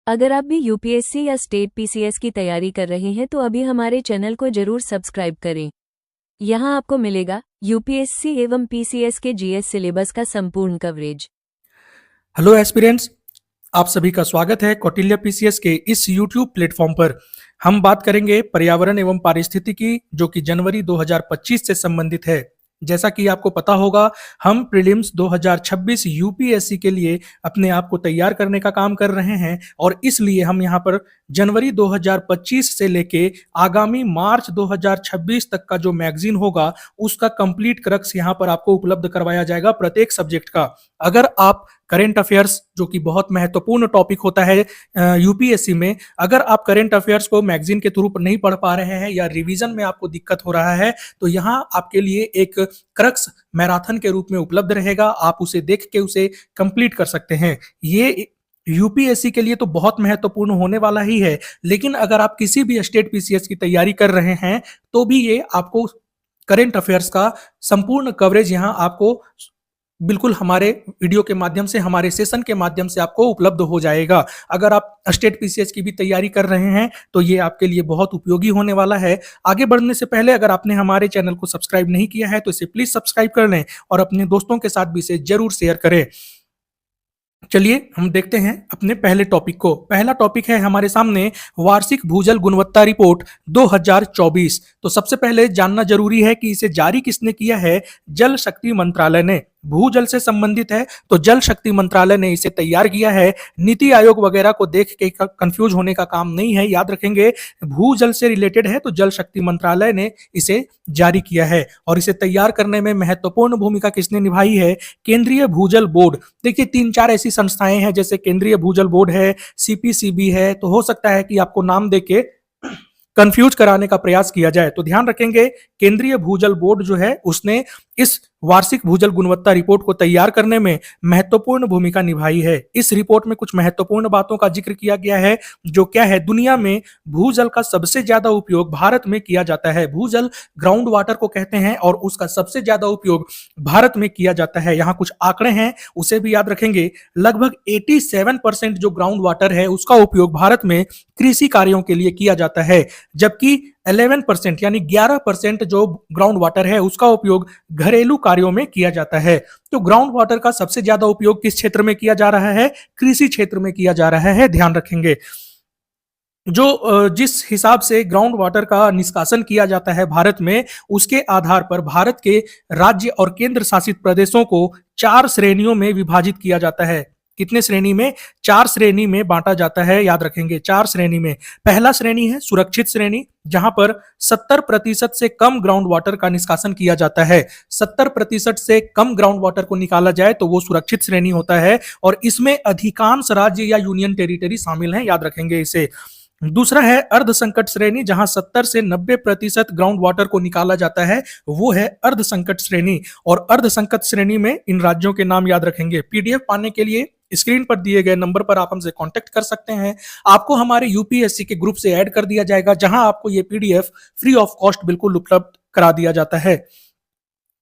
अगर आप भी यूपीएससी या स्टेट पीसीएस की तैयारी कर रहे हैं तो अभी हमारे चैनल को जरूर सब्सक्राइब करें। यहाँ आपको मिलेगा यूपीएससी एवं पीसीएस के जीएस सिलेबस का संपूर्ण कवरेज। हेलो एस्पिरेंट्स, आप सभी का स्वागत है कौटिल्य पीसीएस के इस यूट्यूब प्लेटफॉर्म पर। हम बात करेंगे पर्यावरण एवं पारिस्थितिकी जो कि जनवरी 2025 से संबंधित है। जैसा कि आपको पता होगा, हम प्रीलिम्स 2026 यूपीएससी के लिए अपने आप को तैयार करने का काम कर रहे हैं और इसलिए हम यहाँ पर जनवरी 2025 से लेके आगामी मार्च 2026 तक का जो मैगजीन होगा उसका कंप्लीट क्रक्स यहाँ पर आपको उपलब्ध करवाया जाएगा प्रत्येक सब्जेक्ट का। अगर आप करेंट अफेयर्स, जो कि बहुत महत्वपूर्ण टॉपिक होता है यूपीएससी में, अगर आप करेंट अफेयर्स को मैगजीन के थ्रू नहीं पढ़ पा रहे हैं या रिवीजन में आपको दिक्कत हो रहा है तो यहाँ आपके लिए एक क्रक्स मैराथन के रूप में उपलब्ध रहेगा। आप उसे देख के उसे कंप्लीट कर सकते हैं। ये यूपीएससी के लिए तो बहुत महत्वपूर्ण होने वाला ही है, लेकिन अगर आप किसी भी स्टेट पीसीएस की तैयारी कर रहे हैं तो भी ये आपको करेंट अफेयर्स का संपूर्ण कवरेज यहाँ आपको बिल्कुल हमारे वीडियो के माध्यम से, हमारे सेशन के माध्यम से आपको उपलब्ध हो जाएगा। अगर आप स्टेट पीसीएस की भी तैयारी कर रहे हैं तो ये आपके लिए बहुत उपयोगी होने वाला है। आगे बढ़ने से पहले अगर आपने हमारे चैनल को सब्सक्राइब नहीं किया है तो इसे प्लीज सब्सक्राइब कर लें और अपने दोस्तों के साथ भी इसे जरूर शेयर करें। चलिए हम देखते हैं अपने पहले टॉपिक को। पहला टॉपिक है हमारे सामने वार्षिक भूजल गुणवत्ता रिपोर्ट 2024। तो सबसे पहले जानना जरूरी है कि इसे जारी किसने किया है। जल शक्ति मंत्रालय ने। भूजल से संबंधित है तो जल शक्ति मंत्रालय ने इसे तैयार किया है। नीति आयोग वगैरह को देख के कंफ्यूज होने का काम नहीं है। याद रखेंगे, भूजल से रिलेटेड है तो जल शक्ति मंत्रालय ने इसे जारी किया है। और इसे तैयार करने में महत्वपूर्ण भूमिका किसने निभाई है। केंद्रीय भूजल बोर्ड। देखिए 3-4 ऐसी संस्थाएं हैं, जैसे केंद्रीय भूजल बोर्ड है, सीपीसीबी है, तो हो सकता है कि आपको नाम देके कंफ्यूज कराने का प्रयास किया जाए। तो ध्यान रखेंगे, केंद्रीय भूजल बोर्ड जो है उसने इस वार्षिक भूजल गुणवत्ता रिपोर्ट को तैयार करने में महत्वपूर्ण भूमिका निभाई है। इस रिपोर्ट में कुछ महत्वपूर्ण बातों का जिक्र किया गया है। जो क्या है, दुनिया में भूजल का सबसे ज्यादा उपयोग भारत में किया जाता है। भूजल ग्राउंड वाटर को कहते हैं और उसका सबसे ज्यादा उपयोग भारत में किया जाता है। यहाँ कुछ आंकड़े हैं, उसे भी याद रखेंगे। लगभग 87% जो ग्राउंड वाटर है उसका उपयोग भारत में कृषि कार्यों के लिए किया जाता है, जबकि 11% यानी 11% जो ग्राउंड वाटर है उसका उपयोग घरेलू कार्यों में किया जाता है। तो ग्राउंड वाटर का सबसे ज्यादा उपयोग किस क्षेत्र में किया जा रहा है। कृषि क्षेत्र में किया जा रहा है। ध्यान रखेंगे, जो जिस हिसाब से ग्राउंड वाटर का निष्कासन किया जाता है भारत में, उसके आधार पर भारत के राज्य और केंद्र शासित प्रदेशों को 4 श्रेणियों में विभाजित किया जाता है। कितने श्रेणी में। 4 श्रेणी में बांटा जाता है। याद रखेंगे, 4 श्रेणी में। पहला श्रेणी है सुरक्षित श्रेणी, जहां पर 70% से कम ग्राउंड वाटर का निष्कासन किया जाता है। 70% से कम ग्राउंड वाटर को निकाला जाए तो वो सुरक्षित श्रेणी होता है और इसमें अधिकांश राज्य या यूनियन टेरिटरी शामिल हैं। याद रखेंगे इसे। दूसरा है अर्ध संकट श्रेणी, जहां 70 से 90% ग्राउंड वाटर को निकाला जाता है, वो है अर्ध संकट श्रेणी। और अर्ध संकट श्रेणी में इन राज्यों के नाम याद रखेंगे। पीडीएफ पाने के लिए स्क्रीन पर दिए गए नंबर पर आप हमसे कांटेक्ट कर सकते हैं। आपको हमारे यूपीएससी के ग्रुप से ऐड कर दिया जाएगा, जहां आपको ये पीडीएफ फ्री ऑफ कॉस्ट बिल्कुल उपलब्ध करा दिया जाता है।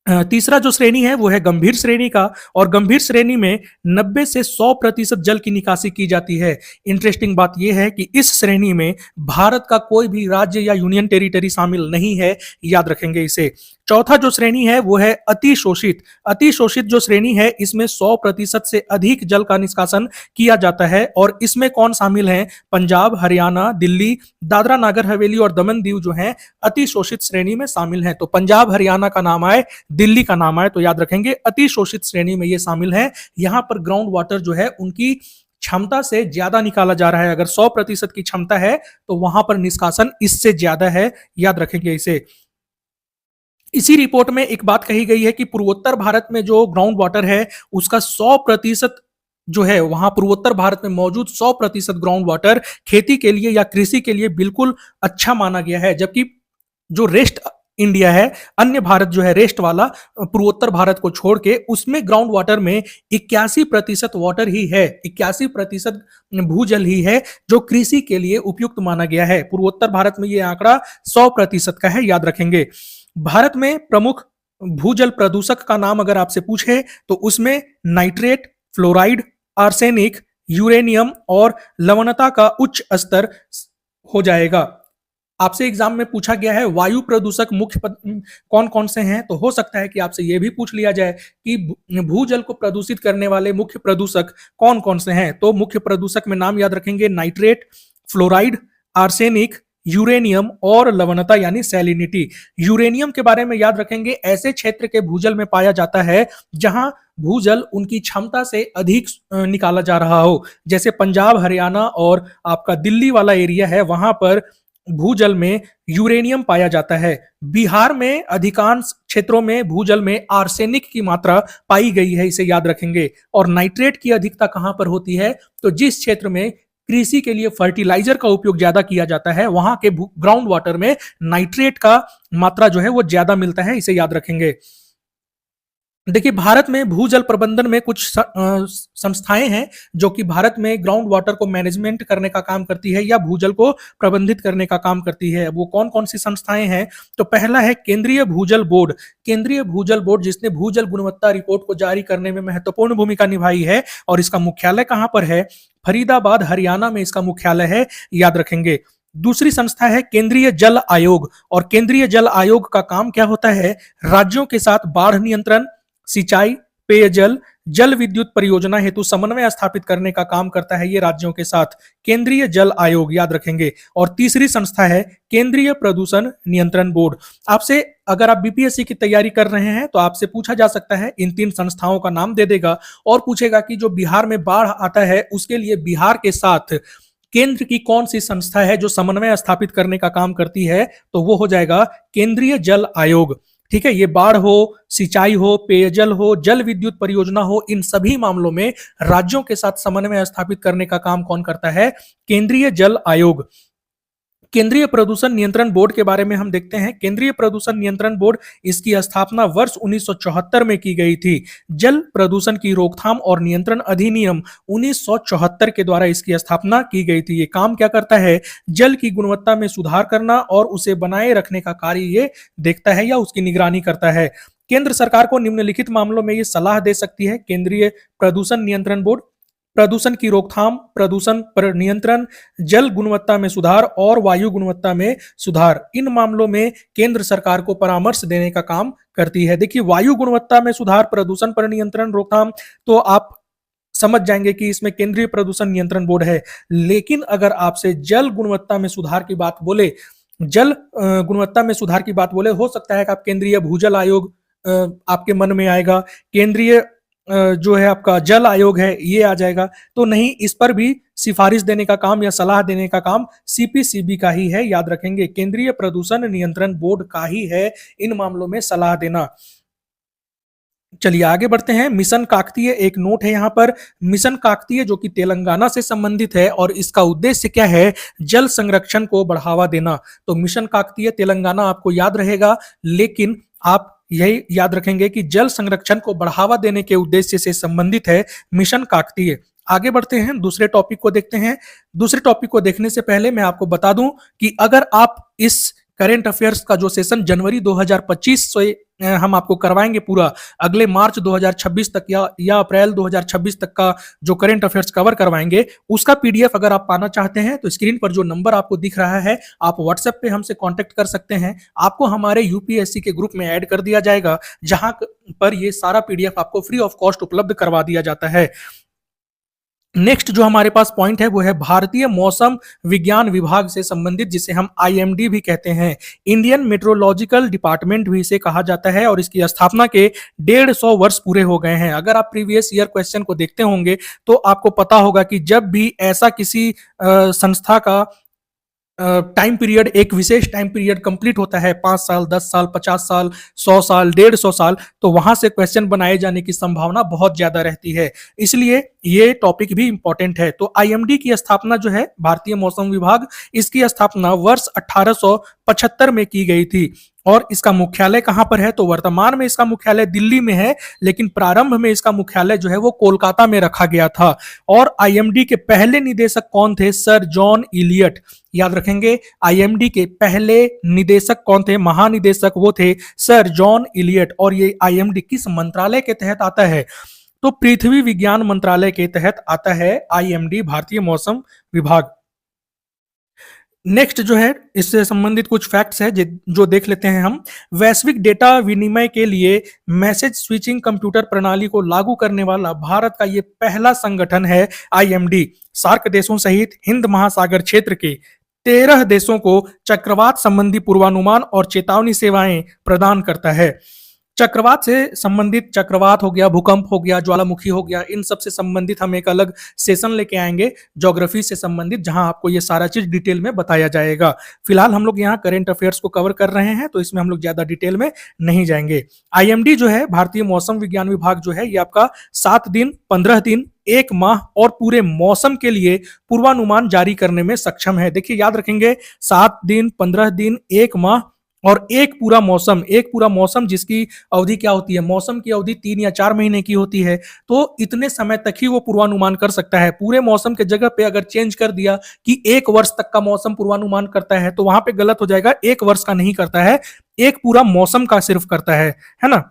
तीसरा जो श्रेणी है वो है गंभीर श्रेणी का, और गंभीर श्रेणी में 90 से 100% जल की निकासी की जाती है। इंटरेस्टिंग बात यह है कि इस श्रेणी में भारत का कोई भी राज्य या यूनियन टेरिटरी शामिल नहीं है। याद रखेंगे इसे। चौथा जो श्रेणी है वो है अति शोषित। अति शोषित जो श्रेणी है इसमें 100% से अधिक जल का निष्कासन किया जाता है। और इसमें कौन शामिल है। पंजाब, हरियाणा, दिल्ली, दादरा नागर हवेली और दमन दीव जो है अति शोषित श्रेणी में शामिल है। तो पंजाब हरियाणा का नाम आए, दिल्ली का नाम आए तो याद रखेंगे अति शोषित श्रेणी में ये शामिल है। यहां पर ग्राउंड वाटर जो है उनकी क्षमता से ज्यादा निकाला जा रहा है। अगर 100% की क्षमता है तो वहां पर निष्कासन इससे ज्यादा है। याद रखेंगे इसे। इसी रिपोर्ट में एक बात कही गई है कि पूर्वोत्तर भारत में जो ग्राउंड वाटर है उसका 100% जो है, वहां पूर्वोत्तर भारत में मौजूद 100% ग्राउंड वाटर खेती के लिए या कृषि के लिए बिल्कुल अच्छा माना गया है। जबकि जो रेस्ट इंडिया है, अन्य भारत जो है, रेस्ट वाला पूर्वोत्तर भारत को छोड़ के, उसमें ग्राउंड वाटर में 81% वाटर ही है, 81% भूजल ही है जो कृषि के लिए उपयुक्त माना गया है। पूर्वोत्तर भारत में यह आंकड़ा 100% का है। याद रखेंगे। भारत में प्रमुख भूजल प्रदूषक का नाम अगर आपसे पूछे तो उसमें नाइट्रेट, फ्लोराइड, आर्सेनिक, यूरेनियम और लवणता का उच्च स्तर हो जाएगा। आपसे एग्जाम में पूछा गया है वायु प्रदूषक मुख्य कौन कौन से हैं, तो हो सकता है कि आपसे यह भी पूछ लिया जाए कि भूजल को प्रदूषित करने वाले मुख्य प्रदूषक कौन कौन से हैं। तो मुख्य प्रदूषक में नाम याद रखेंगे नाइट्रेट, फ्लोराइड, आर्सेनिक, यूरेनियम और लवणता यानी सैलिनिटी। यूरेनियम के बारे में याद रखेंगे, ऐसे क्षेत्र के भूजल में पाया जाता है जहां भूजल उनकी क्षमता से अधिक निकाला जा रहा हो, जैसे पंजाब, हरियाणा और आपका दिल्ली वाला एरिया है, वहां पर भूजल में यूरेनियम पाया जाता है। बिहार में अधिकांश क्षेत्रों में भूजल में आर्सेनिक की मात्रा पाई गई है, इसे याद रखेंगे। और नाइट्रेट की अधिकता कहां पर होती है, तो जिस क्षेत्र में कृषि के लिए फर्टिलाइजर का उपयोग ज्यादा किया जाता है वहां के ग्राउंड वाटर में नाइट्रेट का मात्रा जो है वो ज्यादा मिलता है, इसे याद रखेंगे। देखिए, भारत में भूजल प्रबंधन में कुछ संस्थाएं हैं जो कि भारत में ग्राउंड वाटर को मैनेजमेंट करने का काम करती है या भूजल को प्रबंधित करने का काम करती है। वो कौन कौन सी संस्थाएं हैं, तो पहला है केंद्रीय भूजल बोर्ड। केंद्रीय भूजल बोर्ड जिसने भूजल गुणवत्ता रिपोर्ट को जारी करने में महत्वपूर्ण भूमिका निभाई है, और इसका मुख्यालय कहां पर है, फरीदाबाद, हरियाणा में इसका मुख्यालय है, याद रखेंगे। दूसरी संस्था है केंद्रीय जल आयोग, और केंद्रीय जल आयोग का काम क्या होता है, राज्यों के साथ बाढ़ नियंत्रण, सिंचाई, पेयजल, जल विद्युत परियोजना हेतु समन्वय स्थापित करने का काम करता है ये राज्यों के साथ, केंद्रीय जल आयोग, याद रखेंगे। और तीसरी संस्था है केंद्रीय प्रदूषण नियंत्रण बोर्ड। आपसे अगर आप बीपीएससी की तैयारी कर रहे हैं तो आपसे पूछा जा सकता है, इन तीन संस्थाओं का नाम दे देगा और पूछेगा कि जो बिहार में बाढ़ आता है उसके लिए बिहार के साथ केंद्र की कौन सी संस्था है जो समन्वय स्थापित करने का काम करती है, तो वो हो जाएगा केंद्रीय जल आयोग। ठीक है, ये बाढ़ हो, सिंचाई हो, पेयजल हो, जल विद्युत परियोजना हो, इन सभी मामलों में राज्यों के साथ समन्वय स्थापित करने का काम कौन करता है, केंद्रीय जल आयोग। केंद्रीय प्रदूषण नियंत्रण बोर्ड के बारे में हम देखते हैं। केंद्रीय प्रदूषण नियंत्रण बोर्ड, इसकी स्थापना वर्ष 1974 में की गई थी। जल प्रदूषण की रोकथाम और नियंत्रण अधिनियम 1974 के द्वारा इसकी स्थापना की गई थी। ये काम क्या करता है, जल की गुणवत्ता में सुधार करना और उसे बनाए रखने का कार्य ये देखता है या उसकी निगरानी करता है। केंद्र सरकार को निम्नलिखित मामलों में ये सलाह दे सकती है केंद्रीय प्रदूषण नियंत्रण बोर्ड: प्रदूषण की रोकथाम, प्रदूषण पर नियंत्रण, जल गुणवत्ता में सुधार और वायु गुणवत्ता में सुधार। इन मामलों में केंद्र सरकार को परामर्श देने का काम करती है। देखिए, वायु गुणवत्ता में सुधार, प्रदूषण पर नियंत्रण, रोकथाम, तो आप समझ जाएंगे कि इसमें केंद्रीय प्रदूषण नियंत्रण बोर्ड है। लेकिन अगर आपसे जल गुणवत्ता में सुधार की बात बोले, जल गुणवत्ता में सुधार की बात बोले, हो सकता है कि आप केंद्रीय भूजल आयोग आपके मन में आएगा, केंद्रीय जो है आपका जल आयोग है ये आ जाएगा। तो नहीं, इस पर भी सिफारिश देने का काम या सलाह देने का काम सीपीसीबी का ही है, याद रखेंगे। केंद्रीय प्रदूषण नियंत्रण बोर्ड का ही है इन मामलों में सलाह देना। चलिए आगे बढ़ते हैं। मिशन काकतीय, एक नोट है यहाँ पर, मिशन काकतीय जो कि तेलंगाना से संबंधित है और इसका उद्देश्य क्या है, जल संरक्षण को बढ़ावा देना। तो मिशन काकतीय तेलंगाना आपको याद रहेगा, लेकिन आप यही याद रखेंगे कि जल संरक्षण को बढ़ावा देने के उद्देश्य से संबंधित है मिशन काकतीय। आगे बढ़ते हैं, दूसरे टॉपिक को देखते हैं। दूसरे टॉपिक को देखने से पहले मैं आपको बता दूं कि अगर आप इस करंट अफेयर्स का जो सेशन जनवरी 2025 से हम आपको करवाएंगे पूरा, अगले मार्च 2026 तक या अप्रैल 2026 तक का जो करंट अफेयर्स कवर करवाएंगे, उसका पीडीएफ अगर आप पाना चाहते हैं तो स्क्रीन पर जो नंबर आपको दिख रहा है, आप व्हाट्सएप पे हमसे कांटेक्ट कर सकते हैं। आपको हमारे यूपीएससी के ग्रुप में ऐड कर दिया जाएगा, जहां पर ये सारा पीडीएफ आपको फ्री ऑफ कॉस्ट उपलब्ध करवा दिया जाता है। नेक्स्ट जो हमारे पास पॉइंट है वो है भारतीय मौसम विज्ञान विभाग से संबंधित, जिसे हम आईएमडी भी कहते हैं, इंडियन मेट्रोलॉजिकल डिपार्टमेंट भी इसे कहा जाता है, और इसकी स्थापना के 150 वर्ष पूरे हो गए हैं। अगर आप प्रीवियस ईयर क्वेश्चन को देखते होंगे तो आपको पता होगा कि जब भी ऐसा किसी संस्था का टाइम पीरियड, एक विशेष टाइम पीरियड कंप्लीट होता है, 5 साल, 10 साल, 50 साल, 100 साल, 150 साल, तो वहां से क्वेश्चन बनाए जाने की संभावना बहुत ज्यादा रहती है। इसलिए ये टॉपिक भी इंपॉर्टेंट है। तो आईएमडी की स्थापना जो है, भारतीय मौसम विभाग, इसकी स्थापना वर्ष 1875 में की गई थी। और इसका मुख्यालय कहां पर है, तो वर्तमान में इसका मुख्यालय दिल्ली में है, लेकिन प्रारंभ में इसका मुख्यालय जो है वो कोलकाता में रखा गया था। और आईएमडी के पहले निदेशक कौन थे, सर जॉन इलियट। याद रखेंगे, आईएमडी के पहले निदेशक कौन थे, महानिदेशक वो थे सर जॉन इलियट। और ये आईएमडी किस मंत्रालय के तहत आता है, तो पृथ्वी विज्ञान मंत्रालय के तहत आता है आईएमडी, भारतीय मौसम विभाग। नेक्स्ट जो है इससे संबंधित कुछ फैक्ट्स है जो देख लेते हैं हम। वैश्विक डेटा विनिमय के लिए मैसेज स्विचिंग कंप्यूटर प्रणाली को लागू करने वाला भारत का ये पहला संगठन है आईएमडी। सार्क देशों सहित हिंद महासागर क्षेत्र के 13 देशों को चक्रवात संबंधी पूर्वानुमान और चेतावनी सेवाएं प्रदान करता है। चक्रवात से संबंधित, चक्रवात हो गया, भूकंप हो गया, ज्वालामुखी हो गया, इन सब से संबंधित हम एक अलग सेशन लेके आएंगे ज्योग्राफी से संबंधित, जहां आपको ये सारा चीज डिटेल में बताया जाएगा। फिलहाल हम लोग यहाँ करंट अफेयर्स को कवर कर रहे हैं, तो इसमें हम लोग ज्यादा डिटेल में नहीं जाएंगे। आईएमडी जो है, भारतीय मौसम विज्ञान विभाग जो है, ये आपका 7 दिन, 15 दिन, 1 माह और पूरे मौसम के लिए पूर्वानुमान जारी करने में सक्षम है। देखिए याद रखेंगे, 7 दिन, 15 दिन, 1 माह और एक पूरा मौसम जिसकी अवधि क्या होती है, मौसम की अवधि 3 या 4 महीने की होती है, तो इतने समय तक ही वो पूर्वानुमान कर सकता है। पूरे मौसम के जगह पे अगर चेंज कर दिया कि 1 वर्ष तक का मौसम पूर्वानुमान करता है, तो वहां पे गलत हो जाएगा। 1 वर्ष का नहीं करता है, एक पूरा मौसम का सिर्फ करता है ना।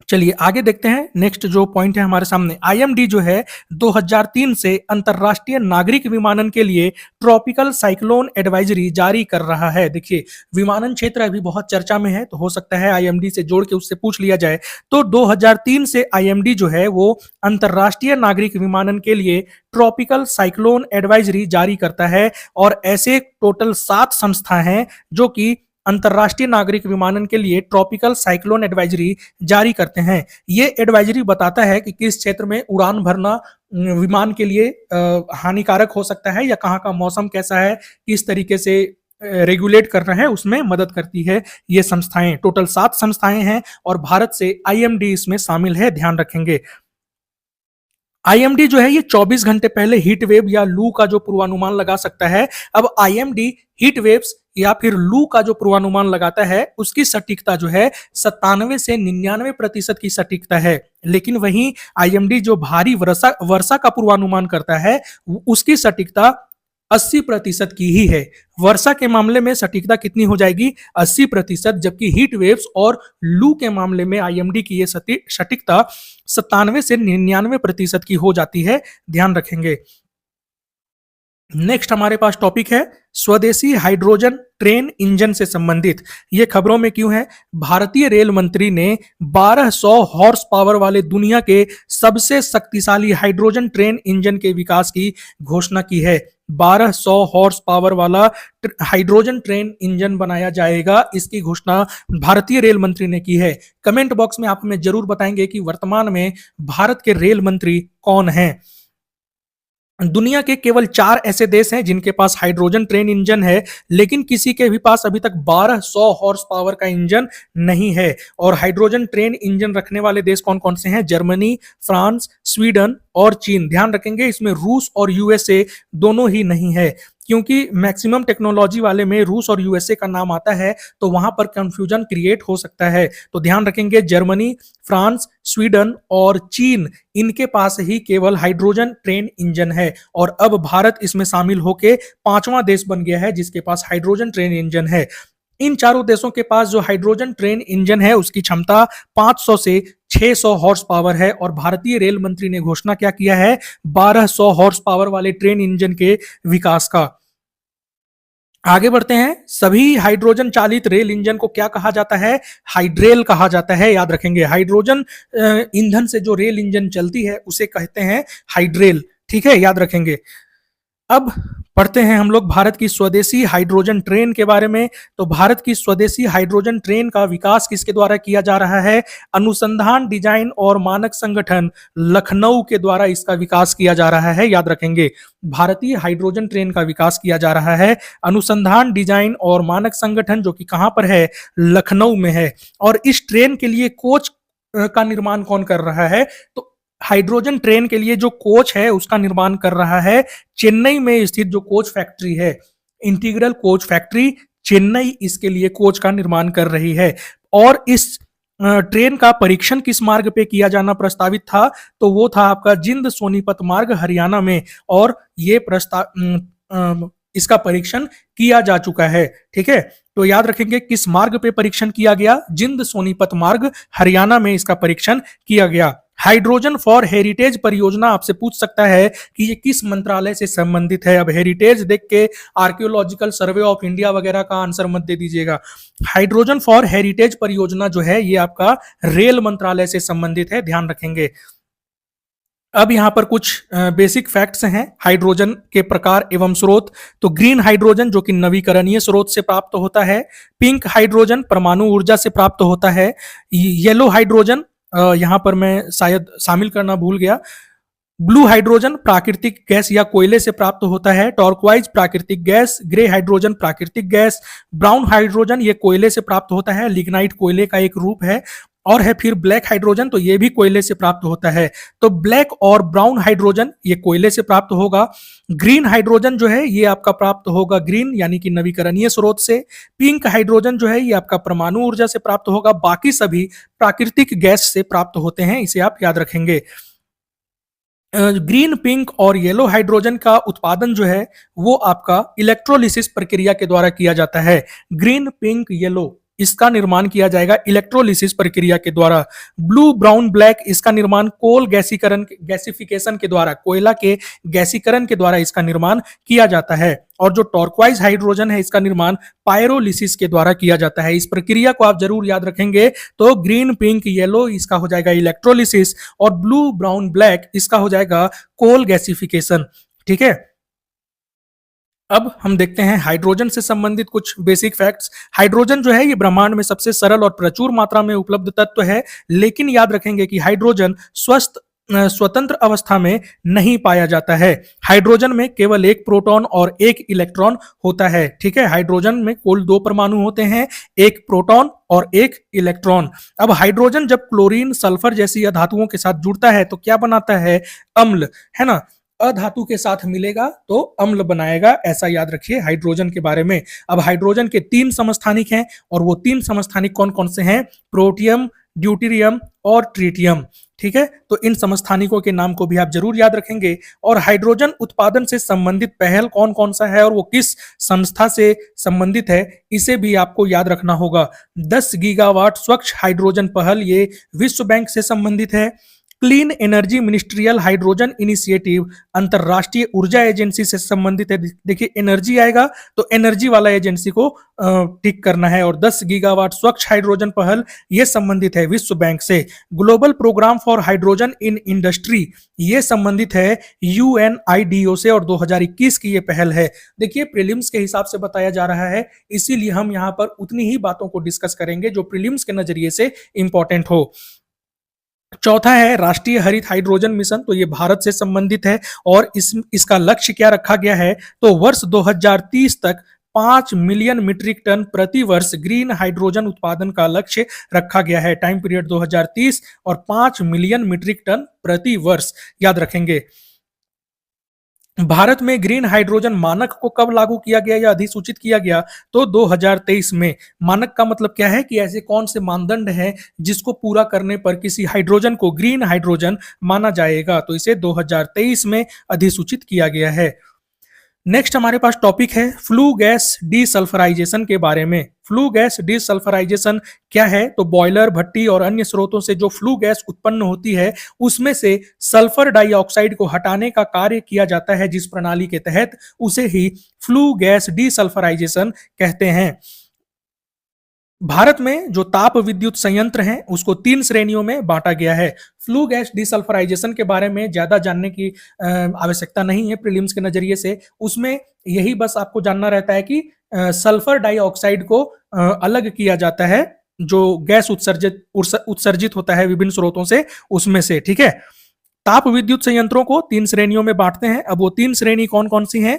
चलिए आगे देखते हैं। नेक्स्ट जो पॉइंट है हमारे सामने, आईएमडी जो है 2003 से अंतरराष्ट्रीय नागरिक विमानन के लिए ट्रॉपिकल साइक्लोन एडवाइजरी जारी कर रहा है। देखिए विमानन क्षेत्र अभी बहुत चर्चा में है, तो हो सकता है आईएमडी से जोड़ के उससे पूछ लिया जाए। तो 2003 से आईएमडी जो है वो अंतरराष्ट्रीय नागरिक विमानन के लिए ट्रॉपिकल साइक्लोन एडवाइजरी जारी करता है, और ऐसे टोटल 7 संस्था हैं जो कि अंतरराष्ट्रीय नागरिक विमानन के लिए ट्रॉपिकल साइक्लोन एडवाइजरी जारी करते हैं। ये एडवाइजरी बताता है कि किस क्षेत्र में उड़ान भरना विमान के लिए हानिकारक हो सकता है, या कहाँ का मौसम कैसा है, किस तरीके से रेगुलेट करना है, उसमें मदद करती है ये संस्थाएं। टोटल 7 संस्थाएं हैं और भारत से आईएमडी इसमें शामिल है, ध्यान रखेंगे। आईएमडी जो है ये 24 घंटे पहले हीट वेव या लू का जो पूर्वानुमान लगा सकता है। अब आईएमडी हीट वेव्स या फिर लू का जो पूर्वानुमान लगाता है, उसकी सटीकता जो है 97 से 99% की सटीकता है। लेकिन वहीं आईएमडी जो भारी वर्षा का पूर्वानुमान करता है, उसकी सटीकता 80% की ही है। वर्षा के मामले में सटीकता कितनी हो जाएगी, 80%, जबकि हीट वेव्स और लू के मामले में आईएमडी की ये सटीकता 97 से 99% की हो जाती है, ध्यान रखेंगे। नेक्स्ट हमारे पास टॉपिक है स्वदेशी हाइड्रोजन ट्रेन इंजन से संबंधित। ये खबरों में क्यों है, भारतीय रेल मंत्री ने 1200 हॉर्स पावर वाले दुनिया के सबसे शक्तिशाली हाइड्रोजन ट्रेन इंजन के विकास की घोषणा की है। 1200 हॉर्स पावर वाला हाइड्रोजन ट्रेन इंजन बनाया जाएगा, इसकी घोषणा भारतीय रेल मंत्री ने की है। कमेंट बॉक्स में आप हमें जरूर बताएंगे कि वर्तमान में भारत के रेल मंत्री कौन हैं। दुनिया के केवल 4 ऐसे देश हैं जिनके पास हाइड्रोजन ट्रेन इंजन है, लेकिन किसी के भी पास अभी तक 1200 हॉर्स पावर का इंजन नहीं है। और हाइड्रोजन ट्रेन इंजन रखने वाले देश कौन कौन से हैं, जर्मनी, फ्रांस, स्वीडन और चीन। ध्यान रखेंगे इसमें रूस और यूएसए दोनों ही नहीं है, क्योंकि मैक्सिमम टेक्नोलॉजी वाले में रूस और यूएसए का नाम आता है, तो वहां पर कंफ्यूजन क्रिएट हो सकता है। तो ध्यान रखेंगे जर्मनी, फ्रांस, स्वीडन और चीन, इनके पास ही केवल हाइड्रोजन ट्रेन इंजन है। और अब भारत इसमें शामिल होकर 5वां देश बन गया है जिसके पास हाइड्रोजन ट्रेन इंजन है। इन चारों देशों के पास जो हाइड्रोजन ट्रेन इंजन है उसकी क्षमता 500 से 600 हॉर्स पावर है। और भारतीय रेल मंत्री ने घोषणा क्या किया है, 1200 हॉर्स पावर वाले ट्रेन इंजन के विकास का। आगे बढ़ते हैं। सभी हाइड्रोजन चालित रेल इंजन को क्या कहा जाता है, हाइड्रेल कहा जाता है। याद रखेंगे हाइड्रोजन ईंधन से जो रेल इंजन चलती है उसे कहते हैं हाइड्रेल, ठीक है, याद रखेंगे। अब पढ़ते हैं हम लोग भारत की स्वदेशी हाइड्रोजन ट्रेन के बारे में। तो भारत की स्वदेशी हाइड्रोजन ट्रेन का विकास किसके द्वारा किया जा रहा है, अनुसंधान, डिजाइन और मानक संगठन लखनऊ के द्वारा इसका विकास किया जा रहा है। याद रखेंगे भारतीय हाइड्रोजन ट्रेन का विकास किया जा रहा है अनुसंधान, डिजाइन और मानक संगठन, जो कि कहां पर है, लखनऊ में है। और इस ट्रेन के लिए कोच का निर्माण कौन कर रहा है, तो हाइड्रोजन ट्रेन के लिए जो कोच है उसका निर्माण कर रहा है चेन्नई में स्थित जो कोच फैक्ट्री है, इंटीग्रल कोच फैक्ट्री चेन्नई, इसके लिए कोच का निर्माण कर रही है। और इस ट्रेन का परीक्षण किस मार्ग पे किया जाना प्रस्तावित था, तो वो था आपका जिंद सोनीपत मार्ग हरियाणा में। और ये इसका परीक्षण किया जा चुका है, ठीक है। तो याद रखेंगे किस मार्ग पे परीक्षण किया गया, जिंद सोनीपत मार्ग हरियाणा में इसका परीक्षण किया गया। हाइड्रोजन फॉर हेरिटेज परियोजना आपसे पूछ सकता है कि ये किस मंत्रालय से संबंधित है। अब हेरिटेज देख के आर्कियोलॉजिकल सर्वे ऑफ इंडिया वगैरह का आंसर मत दे दीजिएगा। हाइड्रोजन फॉर हेरिटेज परियोजना जो है ये आपका रेल मंत्रालय से संबंधित है, ध्यान रखेंगे। अब यहां पर कुछ बेसिक फैक्ट्स हैं हाइड्रोजन के प्रकार एवं स्रोत। तो ग्रीन हाइड्रोजन जो कि नवीकरणीय स्रोत से प्राप्त होता है, पिंक हाइड्रोजन परमाणु ऊर्जा से प्राप्त होता है, येलो हाइड्रोजन यहां पर मैं शायद शामिल करना भूल गया, ब्लू हाइड्रोजन प्राकृतिक गैस या कोयले से प्राप्त होता है, टॉर्क्वाइज प्राकृतिक गैस, ग्रे हाइड्रोजन प्राकृतिक गैस, ब्राउन हाइड्रोजन ये कोयले से प्राप्त होता है, लिग्नाइट कोयले का एक रूप है, और है फिर ब्लैक हाइड्रोजन तो ये भी कोयले से प्राप्त होता है। तो ब्लैक और ब्राउन हाइड्रोजन ये कोयले से प्राप्त होगा। ग्रीन हाइड्रोजन जो है ये आपका प्राप्त होगा ग्रीन यानी कि नवीकरणीय स्रोत से। पिंक हाइड्रोजन जो है ये आपका परमाणु ऊर्जा से प्राप्त होगा। बाकी सभी प्राकृतिक गैस से प्राप्त होते हैं, इसे आप याद रखेंगे। ग्रीन, पिंक और येलो हाइड्रोजन का उत्पादन जो है वो आपका इलेक्ट्रोलिसिस प्रक्रिया के द्वारा किया जाता है। ग्रीन, पिंक, येलो इसका निर्माण किया जाएगा इलेक्ट्रोलिसिस प्रक्रिया के द्वारा। ब्लू, ब्राउन, ब्लैक इसका निर्माण कोल गैसिफिकेशन के द्वारा, कोयला के गैसीकरण के द्वारा इसका निर्माण किया जाता है। और जो टॉर्क्वाइज हाइड्रोजन है इसका निर्माण पायरोलिसिस के द्वारा किया जाता है। इस प्रक्रिया को आप जरूर याद रखेंगे। तो ग्रीन, पिंक, येलो इसका हो जाएगा इलेक्ट्रोलिसिस, और ब्लू, ब्राउन, ब्लैक इसका हो जाएगा कोल गैसिफिकेशन। ठीक है, अब हम देखते हैं हाइड्रोजन से संबंधित कुछ बेसिक फैक्ट्स। हाइड्रोजन जो है ये ब्रह्मांड में सबसे सरल और प्रचुर मात्रा में उपलब्ध तत्व है, लेकिन याद रखेंगे कि हाइड्रोजन स्वतंत्र अवस्था में नहीं पाया जाता है। हाइड्रोजन में केवल एक प्रोटॉन और एक इलेक्ट्रॉन होता है। ठीक है, हाइड्रोजन में कुल 2 परमाणु होते हैं, एक प्रोटॉन और एक इलेक्ट्रॉन। अब हाइड्रोजन जब क्लोरीन, सल्फर जैसी अधातुओं के साथ जुड़ता है तो क्या बनाता है? अम्ल, है ना। अधातु के साथ मिलेगा तो अम्ल बनाएगा, ऐसा याद रखिए हाइड्रोजन के बारे में। अब हाइड्रोजन के 3 समस्थानिक हैं, और वो 3 समस्थानिक कौन कौन से हैं? प्रोटियम, ड्यूटेरियम और ट्रिटियम। ठीक है, तो इन समस्थानिकों के नाम को भी आप जरूर याद रखेंगे। और हाइड्रोजन उत्पादन से संबंधित पहल कौन कौन सा है और वो किस संस्था से संबंधित है, इसे भी आपको याद रखना होगा। 10 गीगावाट स्वच्छ हाइड्रोजन पहल ये विश्व बैंक से संबंधित है। Clean energy ministerial hydrogen initiative अंतरराष्ट्रीय ऊर्जा एजेंसी से संबंधित है। देखिए एनर्जी आएगा तो एनर्जी वाला एजेंसी को टिक करना है। और 10 गीगावाट स्वच्छ हाइड्रोजन पहल ये संबंधित है विश्व बैंक से। Global programme for hydrogen in industry ये संबंधित है UNIDO से, और 2021 की ये पहल है। देखिए प्रीलिम्स के हिसाब से बताया जा रहा है, इसीलिए हम यहाँ पर उतनी ही बातों को डिस्कस करेंगे जो प्रीलिम्स के नजरिए से इंपॉर्टेंट हो। चौथा है राष्ट्रीय हरित हाइड्रोजन मिशन, तो ये भारत से संबंधित है। और इसका लक्ष्य क्या रखा गया है? तो वर्ष 2030 तक 5 मिलियन मीट्रिक टन प्रति वर्ष ग्रीन हाइड्रोजन उत्पादन का लक्ष्य रखा गया है। टाइम पीरियड 2030 और 5 मिलियन मीट्रिक टन प्रति वर्ष, याद रखेंगे। भारत में ग्रीन हाइड्रोजन मानक को कब लागू किया गया या अधिसूचित किया गया? तो 2023 में। मानक का मतलब क्या है कि ऐसे कौन से मानदंड हैं जिसको पूरा करने पर किसी हाइड्रोजन को ग्रीन हाइड्रोजन माना जाएगा, तो इसे 2023 में अधिसूचित किया गया है। नेक्स्ट हमारे पास टॉपिक है फ्लू गैस डीसल्फराइजेशन के बारे में। फ्लू गैस डीसल्फराइजेशन क्या है? तो बॉयलर, भट्टी और अन्य स्रोतों से जो फ्लू गैस उत्पन्न होती है उसमें से सल्फर डाइऑक्साइड को हटाने का कार्य किया जाता है जिस प्रणाली के तहत, उसे ही फ्लू गैस डीसल्फराइजेशन कहते हैं। भारत में जो ताप विद्युत संयंत्र हैं उसको 3 श्रेणियों में बांटा गया है। फ्लू गैस डीसल्फराइजेशन के बारे में ज्यादा जानने की आवश्यकता नहीं है प्रीलिम्स के नजरिए से। उसमें यही बस आपको जानना रहता है कि सल्फर डाइऑक्साइड को अलग किया जाता है जो गैस उत्सर्जित होता है विभिन्न स्रोतों से, उसमें से। ठीक है, ताप विद्युत संयंत्रों को 3 श्रेणियों में बांटते हैं। अब वो 3 श्रेणी कौन कौन सी हैं?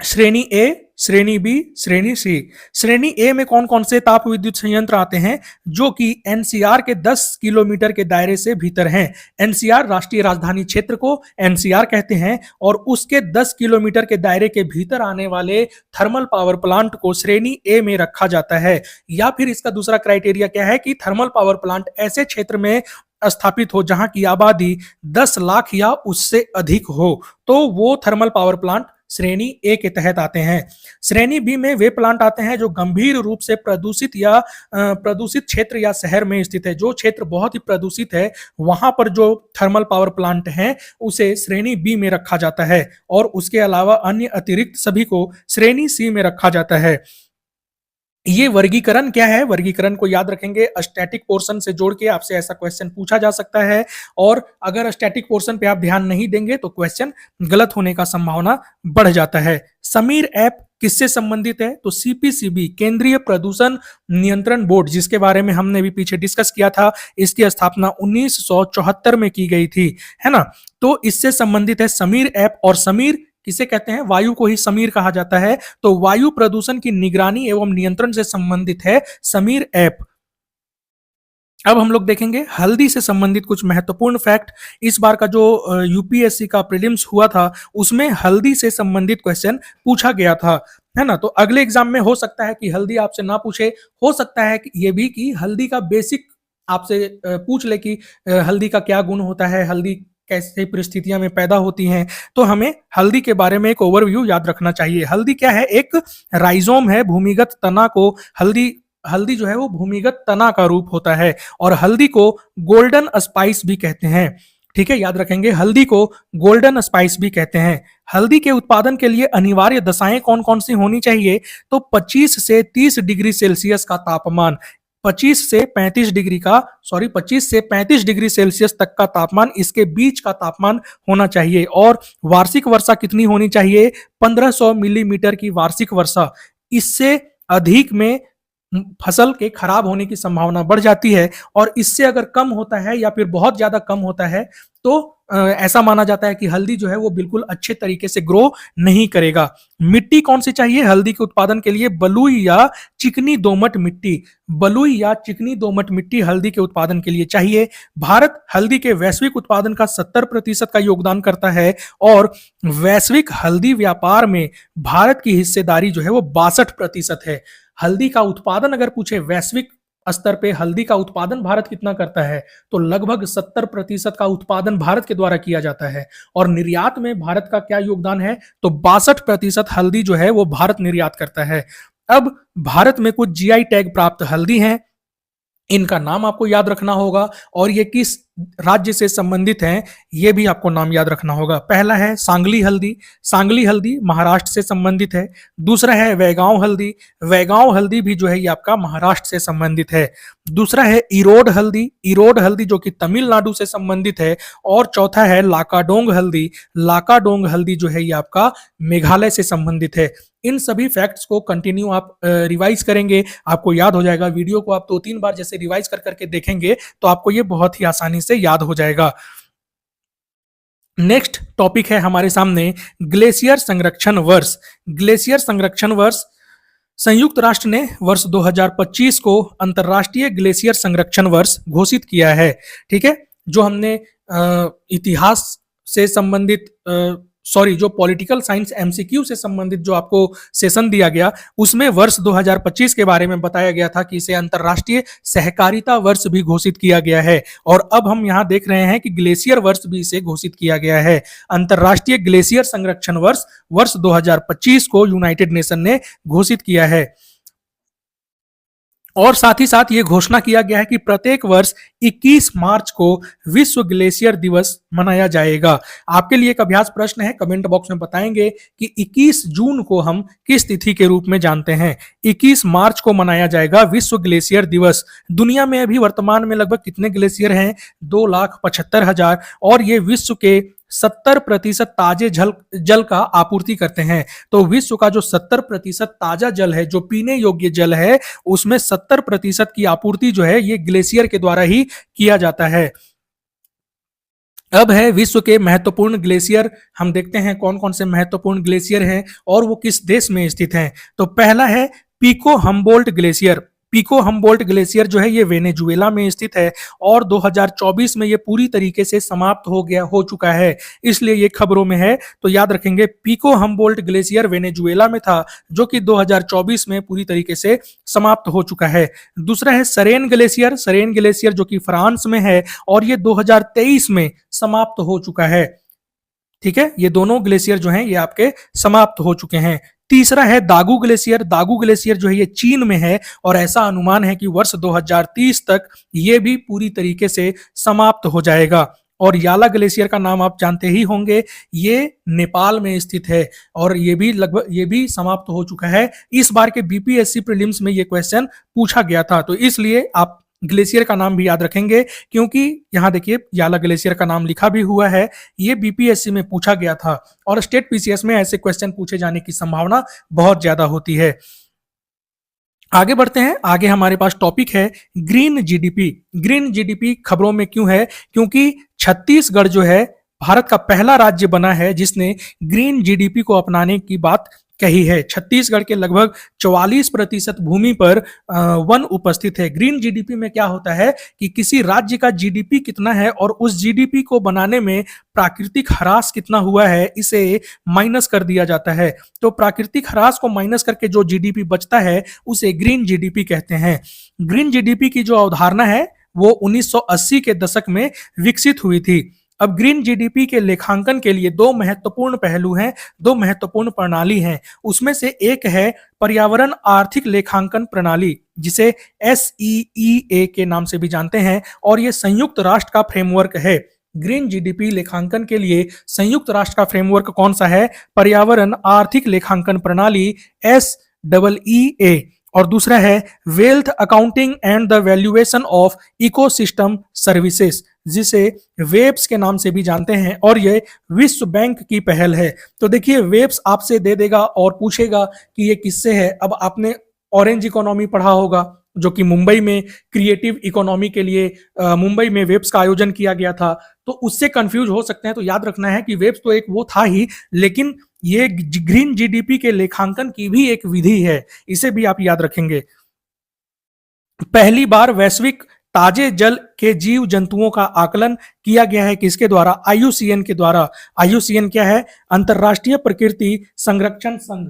श्रेणी ए, श्रेणी बी, श्रेणी सी। श्रेणी ए में कौन कौन से ताप विद्युत संयंत्र आते हैं? जो कि एनसीआर के 10 किलोमीटर के दायरे से भीतर हैं। एनसीआर राष्ट्रीय राजधानी क्षेत्र को एनसीआर कहते हैं, और उसके 10 किलोमीटर के दायरे के भीतर आने वाले थर्मल पावर प्लांट को श्रेणी ए में रखा जाता है। या फिर इसका दूसरा क्राइटेरिया क्या है कि थर्मल पावर प्लांट ऐसे क्षेत्र में स्थापित हो जहां की आबादी 10 लाख या उससे अधिक हो, तो वो थर्मल पावर प्लांट श्रेणी ए के तहत आते हैं। श्रेणी बी में वे प्लांट आते हैं जो गंभीर रूप से प्रदूषित या प्रदूषित क्षेत्र या शहर में स्थित है। जो क्षेत्र बहुत ही प्रदूषित है वहां पर जो थर्मल पावर प्लांट हैं उसे श्रेणी बी में रखा जाता है और उसके अलावा अन्य अतिरिक्त सभी को श्रेणी सी में रखा जाता है। ये वर्गीकरण क्या है? वर्गीकरण को याद रखेंगे, स्टैटिक पोर्शन से जोड़ के आपसे ऐसा क्वेश्चन पूछा जा सकता है और अगर स्टैटिक पोर्शन पे आप ध्यान नहीं देंगे तो क्वेश्चन गलत होने का संभावना बढ़ जाता है। समीर ऐप किससे संबंधित है? तो सीपीसीबी, केंद्रीय प्रदूषण नियंत्रण बोर्ड, जिसके बारे में हमने भी पीछे डिस्कस किया था, इसकी स्थापना 1974 में की गई थी, है ना। तो इससे संबंधित है समीर ऐप। और समीर किसे कहते हैं? वायु को ही समीर कहा जाता है। तो वायु प्रदूषण की निगरानी एवं नियंत्रण से संबंधित है समीर ऐप। अब हम लोग देखेंगे हल्दी से संबंधित कुछ महत्वपूर्ण फैक्ट। इस बार का जो यूपीएससी का प्रीलिम्स हुआ था उसमें हल्दी से संबंधित क्वेश्चन पूछा गया था, है ना। तो अगले एग्जाम में हो सकता है कि हल्दी आपसे ना पूछे, हो सकता है कि ये भी कि हल्दी का बेसिक आपसे पूछ ले कि हल्दी का क्या गुण होता है, हल्दी कैसे परिस्थितियां में पैदा होती हैं। तो हमें हल्दी के बारे में एक ओवरव्यू याद रखना चाहिए। हल्दी क्या है? एक राइजोम है, भूमिगत तना को हल्दी जो है वो भूमिगत तना का रूप होता है और हल्दी को गोल्डन स्पाइस भी कहते हैं। ठीक है, याद रखेंगे, हल्दी को गोल्डन स्पाइस भी कहते हैं। हल्दी के उत्पादन के लिए अनिवार्य दशाएं कौन कौन सी होनी चाहिए? तो 25 से 30 डिग्री सेल्सियस का तापमान, 25 से 35 डिग्री सेल्सियस तक का तापमान, इसके बीच का तापमान होना चाहिए। और वार्षिक वर्षा कितनी होनी चाहिए? 1500 मिलीमीटर की वार्षिक वर्षा। इससे अधिक में फसल के खराब होने की संभावना बढ़ जाती है और इससे अगर कम होता है या फिर बहुत ज्यादा कम होता है तो ऐसा माना जाता है कि हल्दी जो है वो बिल्कुल अच्छे तरीके से ग्रो नहीं करेगा। मिट्टी कौन सी चाहिए हल्दी के उत्पादन के लिए? बलुई या चिकनी दोमट मिट्टी। बलुई या चिकनी दोमट मिट्टी हल्दी के उत्पादन के लिए चाहिए। भारत हल्दी के वैश्विक उत्पादन का 70% का योगदान करता है और वैश्विक हल्दी व्यापार में भारत की हिस्सेदारी जो है वो 62% है। हल्दी का उत्पादन अगर पूछे वैश्विक स्तर पे हल्दी का उत्पादन भारत कितना करता है तो लगभग 70% का उत्पादन भारत के द्वारा किया जाता है। और निर्यात में भारत का क्या योगदान है? तो 62% हल्दी जो है वो भारत निर्यात करता है। अब भारत में कुछ जीआई टैग प्राप्त हल्दी हैं, इनका नाम आपको याद रखना होगा और ये किस राज्य से संबंधित हैं ये भी आपको नाम याद रखना होगा। पहला है सांगली हल्दी, सांगली हल्दी महाराष्ट्र से संबंधित है। दूसरा है वैगांव हल्दी, वैगांव हल्दी भी जो है ये आपका महाराष्ट्र से संबंधित है। दूसरा है इरोड हल्दी, इरोड हल्दी जो कि तमिलनाडु से संबंधित है। और चौथा है लाकाडोंग हल्दी, लाकाडोंग हल्दी जो है ये आपका मेघालय से संबंधित है। इन सभी फैक्ट्स को कंटिन्यू आप रिवाइज करेंगे, आपको याद हो जाएगा। वीडियो को आप 2-3 बार जैसे रिवाइज कर करके देखेंगे तो आपको ये बहुत ही आसानी से याद हो जाएगा। नेक्स्ट टॉपिक है हमारे सामने ग्लेशियर संरक्षण वर्ष। ग्लेशियर संरक्षण वर्ष संयुक्त राष्ट्र ने वर्ष 2025 को अंतरराष्ट्रीय ग्लेशियर संरक्षण वर्ष घोषित किया है। ठीक है, जो हमने इतिहास से संबंधित जो पॉलिटिकल साइंस एमसीक्यू से संबंधित जो आपको सेशन दिया गया उसमें वर्ष 2025 के बारे में बताया गया था कि इसे अंतरराष्ट्रीय सहकारिता वर्ष भी घोषित किया गया है। और अब हम यहां देख रहे हैं कि ग्लेशियर वर्ष भी इसे घोषित किया गया है। अंतरराष्ट्रीय ग्लेशियर संरक्षण वर्ष वर्ष 2025 को यूनाइटेड नेशन ने घोषित किया है। और साथ ही साथ ये घोषणा किया गया है कि प्रत्येक वर्ष 21 मार्च को विश्व ग्लेशियर दिवस मनाया जाएगा। आपके लिए एक अभ्यास प्रश्न है, कमेंट बॉक्स में बताएंगे कि 21 जून को हम किस तिथि के रूप में जानते हैं। 21 मार्च को मनाया जाएगा विश्व ग्लेशियर दिवस। दुनिया में अभी वर्तमान में लगभग कितने ग्लेशियर हैं? 2,75,000 और ये विश्व के 70% ताजे जल का आपूर्ति करते हैं। तो विश्व का जो 70% ताजा जल है, जो पीने योग्य जल है, उसमें 70% की आपूर्ति जो है ये ग्लेशियर के द्वारा ही किया जाता है। अब है विश्व के महत्वपूर्ण ग्लेशियर। हम देखते हैं कौन कौन से महत्वपूर्ण ग्लेशियर हैं और वो किस देश में स्थित हैं। तो पहला है Pico Humboldt glacier. Pico Humboldt glacier जो है ये वेनेजुएला में स्थित है और 2024 में ये पूरी तरीके से समाप्त हो चुका है, इसलिए ये खबरों में है। तो याद रखेंगे पिको हम्बोल्ट ग्लेशियर वेनेजुएला में था जो कि 2024 में पूरी तरीके से समाप्त हो चुका है। दूसरा है सरेन ग्लेशियर, सरेन ग्लेशियर जो कि फ्रांस में है और ये 2023 में समाप्त हो चुका है। ठीक है, ये दोनों ग्लेशियर जो हैं ये आपके समाप्त हो चुके हैं। तीसरा है दागू ग्लेशियर। दागू ग्लेशियर जो है ये चीन में है और ऐसा अनुमान है कि वर्ष 2030 तक ये भी पूरी तरीके से समाप्त हो जाएगा। और याला ग्लेशियर का नाम आप जानते ही होंगे, ये नेपाल में स्थित है और ये भी समाप्त हो चुका है। इस बार के बीपीएससी प्रीलिम्स में ये क्वेश्चन पूछा गया था, तो इसलिए आप ग्लेशियर का नाम भी याद रखेंगे, क्योंकि यहां देखिए याला ग्लेशियर का नाम लिखा भी हुआ है। ये बीपीएससी में पूछा गया था और स्टेट पीसीएस में ऐसे क्वेश्चन पूछे जाने की संभावना बहुत ज्यादा होती है। आगे बढ़ते हैं। आगे हमारे पास टॉपिक है ग्रीन जीडीपी। ग्रीन जीडीपी खबरों में क्यों है? क्योंकि छत्तीसगढ़ जो है भारत का पहला राज्य बना है जिसने ग्रीन जीडीपी को अपनाने की बात कही है। छत्तीसगढ़ के लगभग 44% भूमि पर वन उपस्थित है। ग्रीन जीडीपी में क्या होता है कि किसी राज्य का जीडीपी कितना है और उस जीडीपी को बनाने में प्राकृतिक ह्रास कितना हुआ है, इसे माइनस कर दिया जाता है। तो प्राकृतिक ह्रास को माइनस करके जो जीडीपी बचता है उसे ग्रीन जीडीपी कहते हैं। ग्रीन जीडीपी की जो अवधारणा है वो 1980 के दशक में विकसित हुई थी। अब ग्रीन जीडीपी के लेखांकन के लिए दो महत्वपूर्ण पहलू हैं, दो महत्वपूर्ण प्रणाली हैं। उसमें से एक है पर्यावरण आर्थिक लेखांकन प्रणाली, जिसे SEEA के नाम से भी जानते हैं, और ये संयुक्त राष्ट्र का फ्रेमवर्क है। ग्रीन जीडीपी लेखांकन के लिए संयुक्त राष्ट्र का फ्रेमवर्क कौन सा है? पर्यावरण आर्थिक लेखांकन प्रणाली, SEEA। और दूसरा है wealth accounting and the valuation of ecosystem services, जिसे वेब्स के नाम से भी जानते हैं, और ये विश्व बैंक की पहल है। तो देखिए वेब्स आपसे दे देगा और पूछेगा कि ये किससे है। अब आपने ऑरेंज इकोनॉमी पढ़ा होगा, जो कि मुंबई में क्रिएटिव इकोनॉमी के लिए मुंबई में वेब्स का आयोजन किया गया था, तो उससे कंफ्यूज हो सकते हैं। तो याद रखना है कि वेब्स तो एक वो था ही, लेकिन ये ग्रीन जीडीपी के लेखांकन की भी एक विधि है, इसे भी आप याद रखेंगे। पहली बार वैश्विक ताजे जल के जीव जंतुओं का आकलन किया गया है किसके द्वारा? IUCN के द्वारा। IUCN क्या है? अंतरराष्ट्रीय प्रकृति संरक्षण संघ।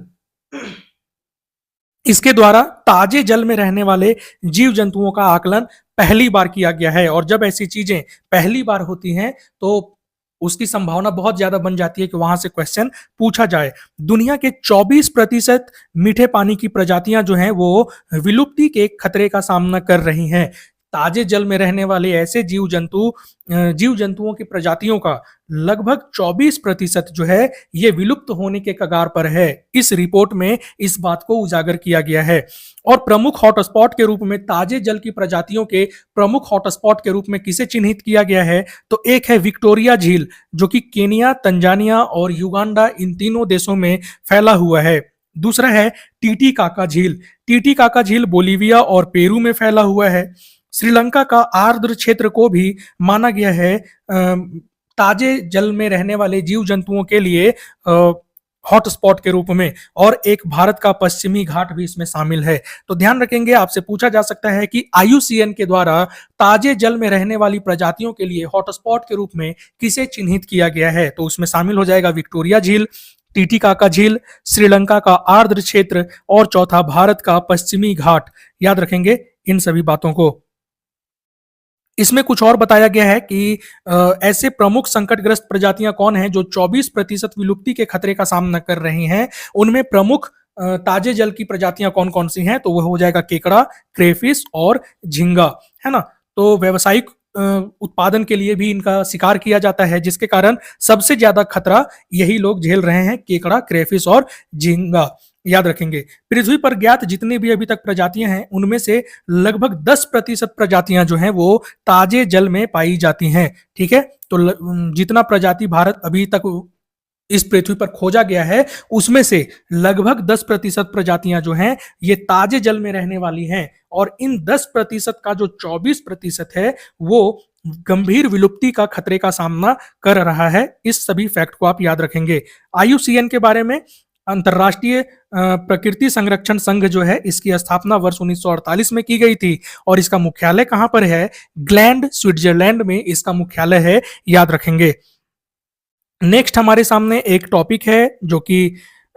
इसके द्वारा ताजे जल में रहने वाले जीव जंतुओं का आकलन पहली बार किया गया है। और जब ऐसी चीजें पहली बार होती हैं तो उसकी संभावना बहुत ज्यादा बन जाती है कि वहां से क्वेश्चन पूछा जाए। दुनिया के 24% मीठे पानी की प्रजातियां जो हैं वो विलुप्ति के खतरे का सामना कर रही हैं। ताजे जल में रहने वाले ऐसे जीव जंतुओं की प्रजातियों का लगभग 24% जो है ये विलुप्त होने के कगार पर है। इस रिपोर्ट में इस बात को उजागर किया गया है। और प्रमुख हॉटस्पॉट के रूप में ताजे जल की प्रजातियों के प्रमुख हॉटस्पॉट के रूप में किसे चिन्हित किया गया है? तो एक है विक्टोरिया झील, जो कि केनिया, तंजानिया और युगांडा इन तीनों देशों में फैला हुआ है। दूसरा है टीटीकाका झील। टीटीकाका झील बोलीविया और पेरू में फैला हुआ है। श्रीलंका का आर्द्र क्षेत्र को भी माना गया है ताजे जल में रहने वाले जीव जंतुओं के लिए हॉटस्पॉट के रूप में, और एक भारत का पश्चिमी घाट भी इसमें शामिल है। तो ध्यान रखेंगे, आपसे पूछा जा सकता है कि IUCN के द्वारा ताजे जल में रहने वाली प्रजातियों के लिए हॉटस्पॉट के रूप में किसे चिन्हित किया गया है? तो उसमें शामिल हो जाएगा विक्टोरिया झील, टीटीकाका झील, श्रीलंका का आर्द्र क्षेत्र, और चौथा भारत का पश्चिमी घाट। याद रखेंगे इन सभी बातों को। इसमें कुछ और बताया गया है कि ऐसे प्रमुख संकटग्रस्त प्रजातियां कौन हैं जो 24% विलुप्ति के खतरे का सामना कर रही हैं। उनमें प्रमुख ताजे जल की प्रजातियां कौन कौन सी हैं? तो वह हो जाएगा केकड़ा, क्रेफिश और झींगा, है ना। तो व्यावसायिक उत्पादन के लिए भी इनका शिकार किया जाता है, जिसके कारण सबसे ज्यादा खतरा यही लोग झेल रहे हैं, केकड़ा, क्रेफिश और झींगा। याद रखेंगे पृथ्वी पर ज्ञात जितनी भी अभी तक प्रजातियां हैं उनमें से लगभग 10% प्रजातियां जो हैं वो ताजे जल में पाई जाती हैं। ठीक है, तो जितना प्रजाति भारत अभी तक इस पृथ्वी पर खोजा गया है उसमें से लगभग 10% प्रजातियां जो हैं ये ताजे जल में रहने वाली हैं, और इन 10% का जो 24% है वो गंभीर विलुप्ति का खतरे का सामना कर रहा है। इस सभी फैक्ट को आप याद रखेंगे। IUCN के बारे में, अंतरराष्ट्रीय प्रकृति संरक्षण संघ जो है इसकी स्थापना वर्ष 1948 में की गई थी, और इसका मुख्यालय कहां पर है? ग्लैंड, स्विट्जरलैंड में इसका मुख्यालय है। याद रखेंगे। नेक्स्ट हमारे सामने एक टॉपिक है जो कि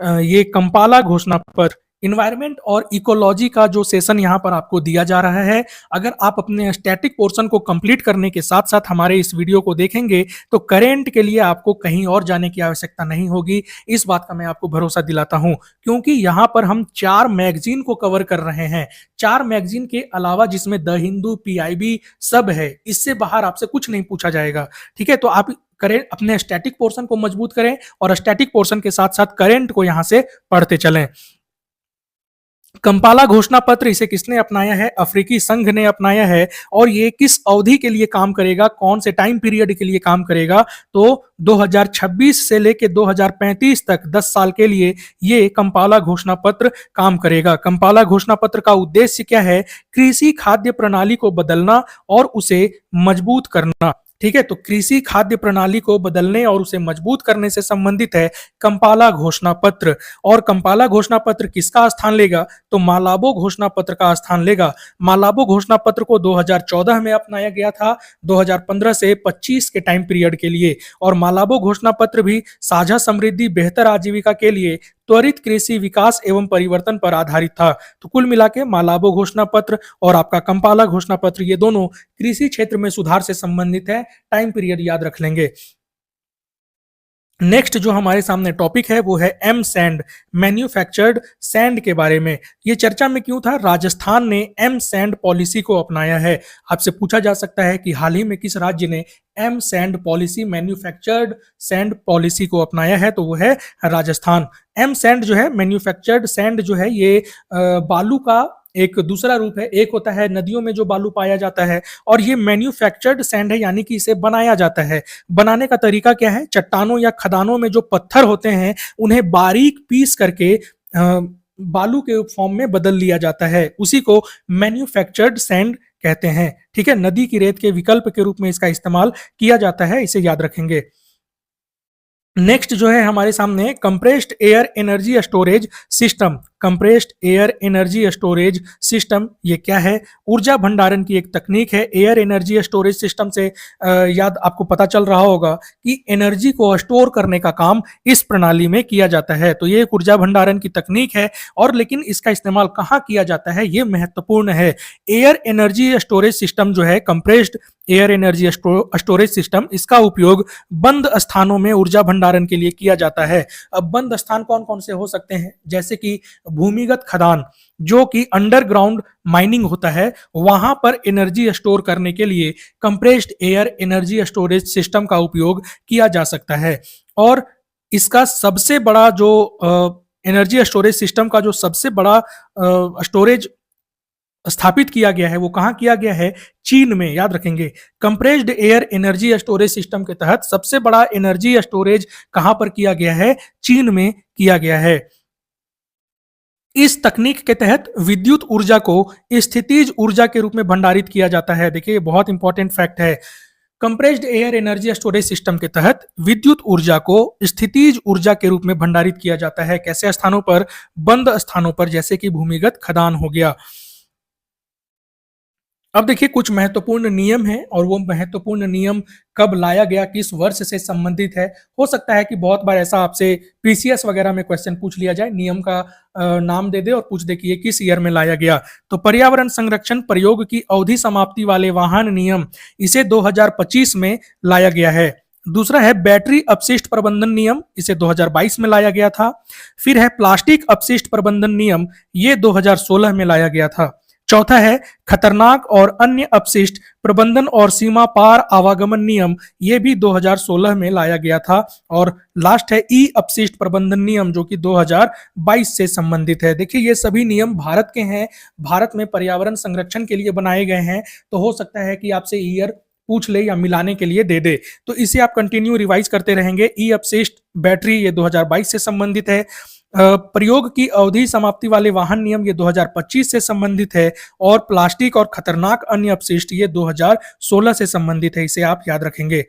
ये कंपाला घोषणा पर इन्वायरमेंट और इकोलॉजी का जो सेशन यहाँ पर आपको दिया जा रहा है, अगर आप अपने स्टैटिक पोर्शन को कंप्लीट करने के साथ साथ हमारे इस वीडियो को देखेंगे तो करंट के लिए आपको कहीं और जाने की आवश्यकता नहीं होगी। इस बात का मैं आपको भरोसा दिलाता हूं, क्योंकि यहाँ पर हम 4 मैगजीन को कवर कर रहे हैं। 4 मैगजीन के अलावा जिसमें द हिंदू, पीआईबी सब है, इससे बाहर आपसे कुछ नहीं पूछा जाएगा। ठीक है, तो आप करें अपने स्टैटिक पोर्शन को मजबूत करें और स्टैटिक पोर्शन के साथ साथ करंट को यहां से पढ़ते चलें। कंपाला घोषणा पत्र, इसे किसने अपनाया है? अफ्रीकी संघ ने अपनाया है। और ये किस अवधि के लिए काम करेगा, कौन से टाइम पीरियड के लिए काम करेगा? तो 2026 से लेकर 2035 तक 10 साल के लिए ये कंपाला घोषणा पत्र काम करेगा। कंपाला घोषणा पत्र का उद्देश्य क्या है? कृषि खाद्य प्रणाली को बदलना और उसे मजबूत करना। ठीक है, तो कृषि खाद्य प्रणाली को बदलने और उसे मजबूत करने से संबंधित है कंपाला घोषणा पत्र। और कंपाला घोषणा पत्र किसका स्थान लेगा? तो मालाबो घोषणा पत्र का स्थान लेगा। मालाबो घोषणा पत्र को 2014 में अपनाया गया था, 2015 से 25 के टाइम पीरियड के लिए। और मालाबो घोषणा पत्र भी साझा समृद्धि, बेहतर आजीविका के लिए त्वरित कृषि विकास एवं परिवर्तन पर आधारित था। तो कुल मिला के मालाबो घोषणा पत्र और आपका कंपाला घोषणा पत्र, ये दोनों कृषि क्षेत्र में सुधार से संबंधित है। टाइम पीरियड याद रख लेंगे। नेक्स्ट जो हमारे सामने टॉपिक है वो है एम सैंड, मैन्युफैक्चर्ड सैंड के बारे में। ये चर्चा में क्यों था? राजस्थान ने एम सैंड पॉलिसी को अपनाया है। आपसे पूछा जा सकता है कि हाल ही में किस राज्य ने M sand policy, manufactured sand policy को अपनाया है? तो वो है राजस्थान। एम सैंड जो है, मैन्युफैक्चर्ड सैंड जो है, ये बालू का एक दूसरा रूप है। एक होता है नदियों में जो बालू पाया जाता है, और ये मैन्युफैक्चर्ड सैंड है, यानी कि इसे बनाया जाता है। बनाने का तरीका क्या है? चट्टानों या खदानों में जो पत्थर होते हैं उन्हें बारीक पीस करके बालू के फॉर्म में बदल लिया जाता है, उसी को मैन्युफैक्चर्ड सैंड कहते हैं। ठीक है, नदी की रेत के विकल्प के रूप में इसका इस्तेमाल किया जाता है, इसे याद रखेंगे। नेक्स्ट जो है हमारे सामने compressed air energy storage system. Compressed air energy storage system ये क्या है? ऊर्जा भंडारण की एक तकनीक है। एयर एनर्जी स्टोरेज सिस्टम से याद आपको पता चल रहा होगा कि एनर्जी को स्टोर करने का काम इस प्रणाली में किया जाता है। तो ये एक ऊर्जा भंडारण की तकनीक है, और लेकिन इसका इस्तेमाल कहाँ किया जाता है ये महत्वपूर्ण है। एयर एनर्जी स्टोरेज सिस्टम जो है, compressed air energy storage system, इसका उपयोग बंद स्थानों में ऊर्जा भंडारण के लिए किया जाता है। अब बंद स्थान कौन कौन से हो सकते हैं? जैसे कि भूमिगत खदान, जो कि अंडरग्राउंड माइनिंग होता है, वहां पर एनर्जी स्टोर करने के लिए compressed air energy storage system का उपयोग किया जा सकता है। और इसका सबसे बड़ा जो एनर्जी स्टोरेज सिस्टम का जो सबसे बड़ा स्टोरेज स्थापित किया गया है, वो कहाँ किया गया है? चीन में। याद रखेंगे, compressed air energy storage system के तहत सबसे बड़ा एनर्जी स्टोरेज कहां पर किया गया है? चीन में किया गया है। इस तकनीक के तहत विद्युत ऊर्जा को स्थितिज ऊर्जा के रूप में भंडारित किया जाता है। देखिए, बहुत इंपॉर्टेंट फैक्ट है। Compressed air energy storage system के तहत विद्युत ऊर्जा को स्थितिज ऊर्जा के रूप में भंडारित किया जाता है। कैसे स्थानों पर? बंद स्थानों पर, जैसे कि भूमिगत खदान हो गया। अब देखिए, कुछ महत्वपूर्ण नियम हैं, और वो महत्वपूर्ण नियम कब लाया गया, किस वर्ष से संबंधित है। हो सकता है कि बहुत बार ऐसा आपसे पीसीएस वगैरह में क्वेश्चन पूछ लिया जाए, नियम का नाम दे दे और पूछ दे कि ये किस ईयर में लाया गया। तो पर्यावरण संरक्षण प्रयोग की अवधि समाप्ति वाले वाहन नियम, इसे 2025 में लाया गया है। दूसरा है बैटरी अपशिष्ट प्रबंधन नियम, इसे 2022 में लाया गया था। फिर है प्लास्टिक अपशिष्ट प्रबंधन नियम, ये 2016 में लाया गया था। चौथा है खतरनाक और अन्य अपशिष्ट प्रबंधन और सीमा पार आवागमन नियम, ये भी 2016 में लाया गया था। और लास्ट है ई अपशिष्ट प्रबंधन नियम, जो कि 2022 से संबंधित है। देखिए, ये सभी नियम भारत के हैं, भारत में पर्यावरण संरक्षण के लिए बनाए गए हैं। तो हो सकता है कि आपसे ईयर पूछ ले या मिलाने के लिए दे दे, तो इसे आप कंटिन्यू रिवाइज करते रहेंगे। ई अपशिष्ट बैटरी, ये 2022 से संबंधित है। प्रयोग की अवधि समाप्ति वाले वाहन नियम, ये 2025 से संबंधित है। और प्लास्टिक और खतरनाक अन्य अपशिष्ट, ये 2016 से संबंधित है, इसे आप याद रखेंगे।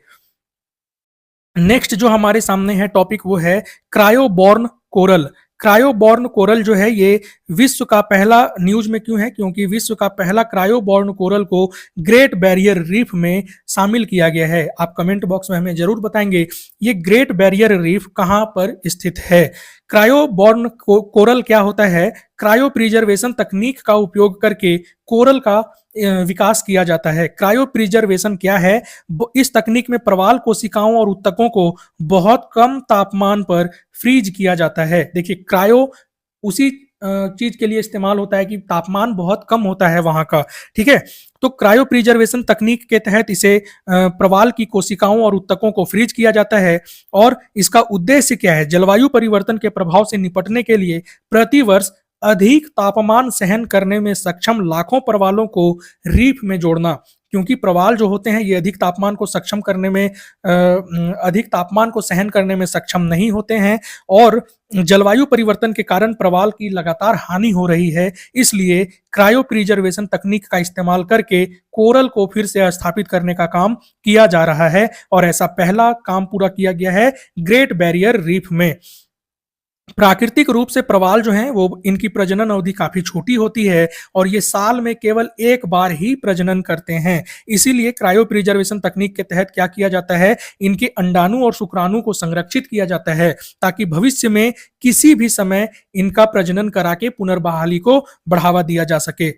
नेक्स्ट जो हमारे सामने है टॉपिक, वो है क्रायोबॉर्न कोरल। क्रायोबॉर्न कोरल जो है ये विश्व का पहला न्यूज में क्यों है, क्योंकि विश्व का पहला क्रायोबॉर्न कोरल को ग्रेट बैरियर रीफ में शामिल किया गया है। आप कमेंट बॉक्स में हमें जरूर बताएंगे ये ग्रेट बैरियर रीफ कहां पर स्थित है। क्रायोबॉर्न कोरल क्या होता है? क्रायो प्रिजर्वेशन तकनीक का उपयोग करके कोरल का विकास किया जाता है। क्रायो प्रिजर्वेशन क्या है? इस तकनीक में प्रवाल कोशिकाओं और उत्तकों को बहुत कम तापमान पर फ्रीज किया जाता है। देखिए, क्रायो उसी चीज के लिए इस्तेमाल होता है कि तापमान बहुत कम होता है वहां का, ठीक है। तो क्रायो प्रिजर्वेशन तकनीक के तहत इसे प्रवाल की कोशिकाओं और उत्तकों को फ्रीज किया जाता है। और इसका उद्देश्य क्या है? जलवायु परिवर्तन के प्रभाव से निपटने के लिए प्रतिवर्ष अधिक तापमान सहन करने में सक्षम लाखों प्रवालों को रीफ में जोड़ना, क्योंकि प्रवाल जो होते हैं ये अधिक तापमान को सक्षम करने में अधिक तापमान को सहन करने में सक्षम नहीं होते हैं और जलवायु परिवर्तन के कारण प्रवाल की लगातार हानि हो रही है। इसलिए क्रायो प्रिजर्वेशन तकनीक का इस्तेमाल करके कोरल को फिर से स्थापित करने का काम किया जा रहा है और ऐसा पहला काम पूरा किया गया है ग्रेट बैरियर रीफ में। प्राकृतिक रूप से प्रवाल जो हैं वो इनकी प्रजनन अवधि काफी छोटी होती है और ये साल में केवल एक बार ही प्रजनन करते हैं। इसीलिए क्रायो प्रिजर्वेशन तकनीक के तहत क्या किया जाता है? इनके अंडाणु और शुक्राणु को संरक्षित किया जाता है ताकि भविष्य में किसी भी समय इनका प्रजनन करा के पुनर्बहाली को बढ़ावा दिया जा सके।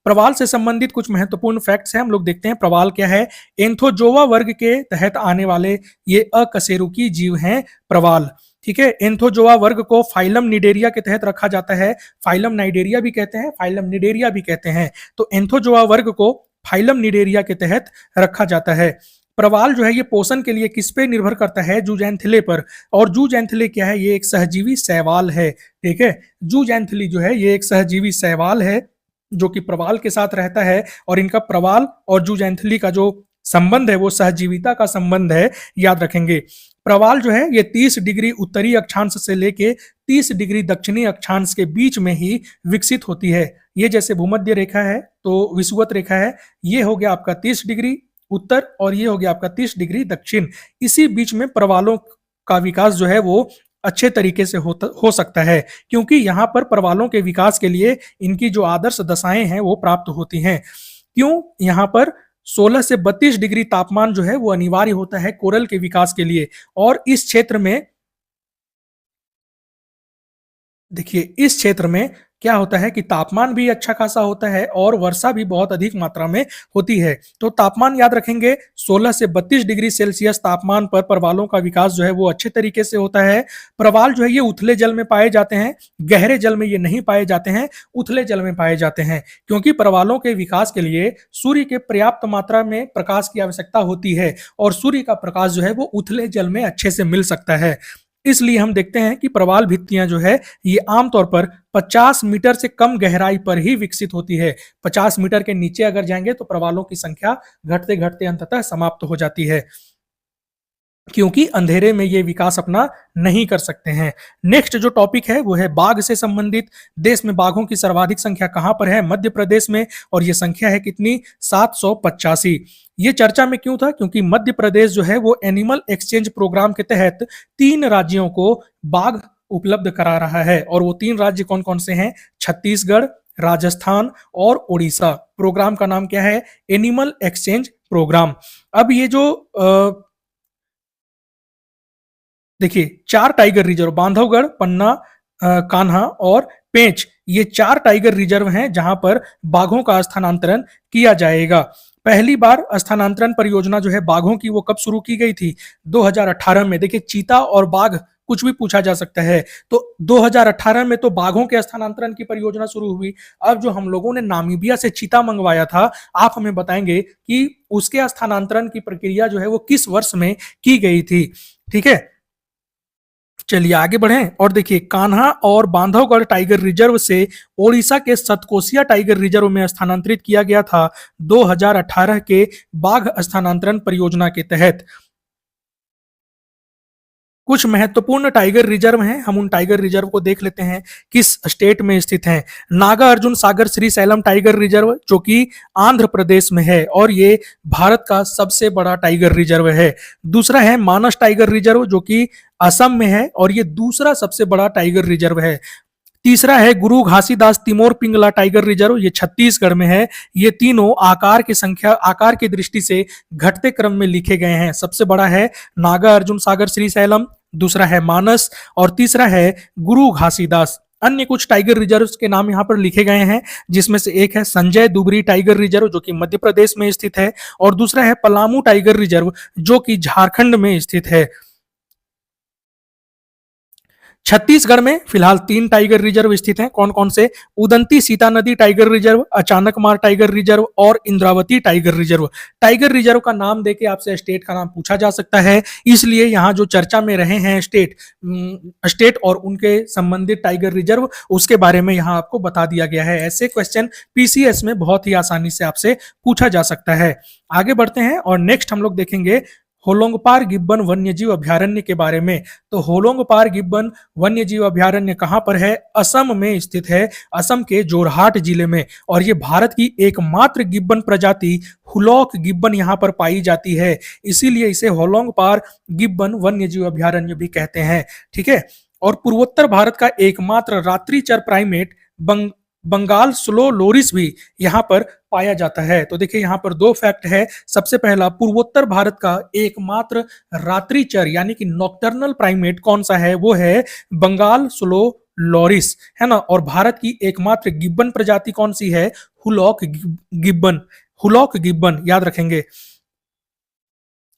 प्रवाल से संबंधित कुछ महत्वपूर्ण फैक्ट्स हैं, हम लोग देखते हैं प्रवाल क्या है। एंथोजोआ वर्ग के तहत आने वाले ये अकशेरुकी जीव हैं प्रवाल, ठीक है। एंथोजोआ वर्ग को फाइलम निडेरिया के तहत रखा जाता है। फाइलम नाइडेरिया भी कहते हैं, फाइलम निडेरिया भी कहते हैं। तो एंथोजोआ वर्ग को फाइलम निडेरिया के तहत रखा जाता है। प्रवाल जो है ये पोषण के लिए किस पे निर्भर करता है? जूजैंथले पर। और जूजैंथले क्या है? ये एक सहजीवी शैवाल है, ठीक है। जूजैंथली जो है ये एक सहजीवी शैवाल है जो कि प्रवाल के साथ रहता है और इनका प्रवाल और जूजैंथली का जो संबंध है वो सहजीविता का संबंध है, याद रखेंगे। प्रवाल जो है ये 30 डिग्री उत्तरी अक्षांश से लेके 30 डिग्री दक्षिणी अक्षांश के बीच में ही विकसित होती है। ये जैसे भूमध्य रेखा है तो विषुवत रेखा है, ये हो गया आपका 30 डिग्री उत्तर और ये हो गया आपका 30 डिग्री दक्षिण। इसी बीच में प्रवालों का विकास जो है वो अच्छे तरीके से हो सकता है, क्योंकि यहाँ पर प्रवालों के विकास के लिए इनकी जो आदर्श दशाएं हैं वो प्राप्त होती हैं। क्यों? यहाँ पर 16 से 32 डिग्री तापमान जो है वो अनिवार्य होता है कोरल के विकास के लिए। और इस क्षेत्र में देखिए, इस क्षेत्र में क्या होता है कि तापमान भी अच्छा खासा होता है और वर्षा भी बहुत अधिक मात्रा में होती है। तो तापमान याद रखेंगे, 16 से 32 डिग्री सेल्सियस तापमान पर प्रवालों का विकास जो है वो अच्छे तरीके से होता है। प्रवाल जो है ये उथले जल में पाए जाते हैं, गहरे जल में ये नहीं पाए जाते हैं, उथले जल में पाए जाते हैं, क्योंकि प्रवालों के विकास के लिए सूर्य के पर्याप्त मात्रा में प्रकाश की आवश्यकता होती है और सूर्य का प्रकाश जो है वो उथले जल में अच्छे से मिल सकता है। इसलिए हम देखते हैं कि प्रवाल भित्तियां जो है ये आमतौर पर 50 मीटर से कम गहराई पर ही विकसित होती है। 50 मीटर के नीचे अगर जाएंगे तो प्रवालों की संख्या घटते घटते अंततः समाप्त हो जाती है, क्योंकि अंधेरे में ये विकास अपना नहीं कर सकते हैं। नेक्स्ट जो टॉपिक है वो है बाघ से संबंधित। देश में बाघों की सर्वाधिक संख्या कहां पर है? मध्य प्रदेश में। और ये संख्या है कितनी? 785। ये चर्चा में क्यों था? क्योंकि मध्य प्रदेश जो है वो एनिमल एक्सचेंज प्रोग्राम के तहत 3 राज्यों को बाघ उपलब्ध करा रहा है। और वो 3 राज्य कौन कौन से हैं? छत्तीसगढ़, राजस्थान और उड़ीसा। प्रोग्राम का नाम क्या है? Animal exchange programme. अब ये जो देखिए 4 टाइगर रिजर्व, बांधवगढ़, पन्ना, कान्हा और पेंच, ये 4 टाइगर रिजर्व हैं जहां पर बाघों का स्थानांतरण किया जाएगा। पहली बार स्थानांतरण परियोजना जो है बाघों की वो कब शुरू की गई थी? 2018 में। देखिए, चीता और बाघ कुछ भी पूछा जा सकता है, तो 2018 में तो बाघों के स्थानांतरण की परियोजना शुरू हुई। अब जो हम लोगों ने नामीबिया से चीता मंगवाया था, आप हमें बताएंगे कि उसके स्थानांतरण की प्रक्रिया जो है वो किस वर्ष में की गई थी, ठीक है। चलिए आगे बढ़ें और देखिए, कान्हा और बांधवगढ़ टाइगर रिजर्व से ओडिशा के सतकोसिया टाइगर रिजर्व में स्थानांतरित किया गया था 2018 के बाघ स्थानांतरण परियोजना के तहत। कुछ महत्वपूर्ण टाइगर रिजर्व हैं, हम उन टाइगर रिजर्व को देख लेते हैं किस स्टेट में स्थित हैं। नागा अर्जुन सागर श्रीशैलम टाइगर रिजर्व जो कि आंध्र प्रदेश में है और ये भारत का सबसे बड़ा टाइगर रिजर्व है। दूसरा है मानस टाइगर रिजर्व जो कि असम में है और ये दूसरा सबसे बड़ा टाइगर रिजर्व है। तीसरा है गुरु घासीदास तिमोर पिंगला टाइगर रिजर्व, ये छत्तीसगढ़ में है। ये तीनों आकार की दृष्टि से घटते क्रम में लिखे गए हैं। सबसे बड़ा है नागा अर्जुन सागर श्रीशैलम, दूसरा है मानस और तीसरा है गुरु घासीदास। अन्य कुछ टाइगर रिजर्व्स के नाम यहाँ पर लिखे गए हैं, जिसमें से एक है संजय दुबरी टाइगर रिजर्व जो कि मध्य प्रदेश में स्थित है और दूसरा है पलामू टाइगर रिजर्व जो कि झारखंड में स्थित है। छत्तीसगढ़ में फिलहाल 3 टाइगर रिजर्व स्थित हैं। कौन कौन से? Udanti Sitanadi tiger reserve, Achanakmar tiger reserve और Indravati tiger reserve. Tiger reserve का नाम देके आपसे स्टेट का नाम पूछा जा सकता है, इसलिए यहाँ जो चर्चा में रहे हैं स्टेट और उनके संबंधित टाइगर रिजर्व, उसके बारे में यहाँ आपको बता दिया गया है। ऐसे क्वेश्चन पीसीएस में बहुत ही आसानी से आपसे पूछा जा सकता है। आगे बढ़ते हैं और नेक्स्ट हम लोग देखेंगे होलोंगपार गिब्बन वन्यजीव अभयारण्य के बारे में। तो होलोंगपार गिब्बन वन्यजीव अभयारण्य कहां पर है? असम में स्थित है, असम के जोरहाट जिले में। और ये भारत की एकमात्र गिब्बन प्रजाति हुलॉक गिब्बन यहां पर पाई जाती है, इसीलिए इसे होलोंगपार गिब्बन वन्यजीव अभयारण्य भी कहते हैं। ठीक है। और पूर्वोत्तर भारत का एकमात्र रात्रिचर प्राइमेट बंगाल स्लो लोरिस भी यहाँ पर पाया जाता है। तो देखिए यहाँ पर 2 फैक्ट है। सबसे पहला, पूर्वोत्तर भारत का एकमात्र रात्रिचर यानी कि नॉक्टर्नल प्राइमेट कौन सा है? वो है बंगाल स्लो लोरिस, है ना। और भारत की एकमात्र गिब्बन प्रजाति कौन सी है? हुलॉक गिब्बन, याद रखेंगे।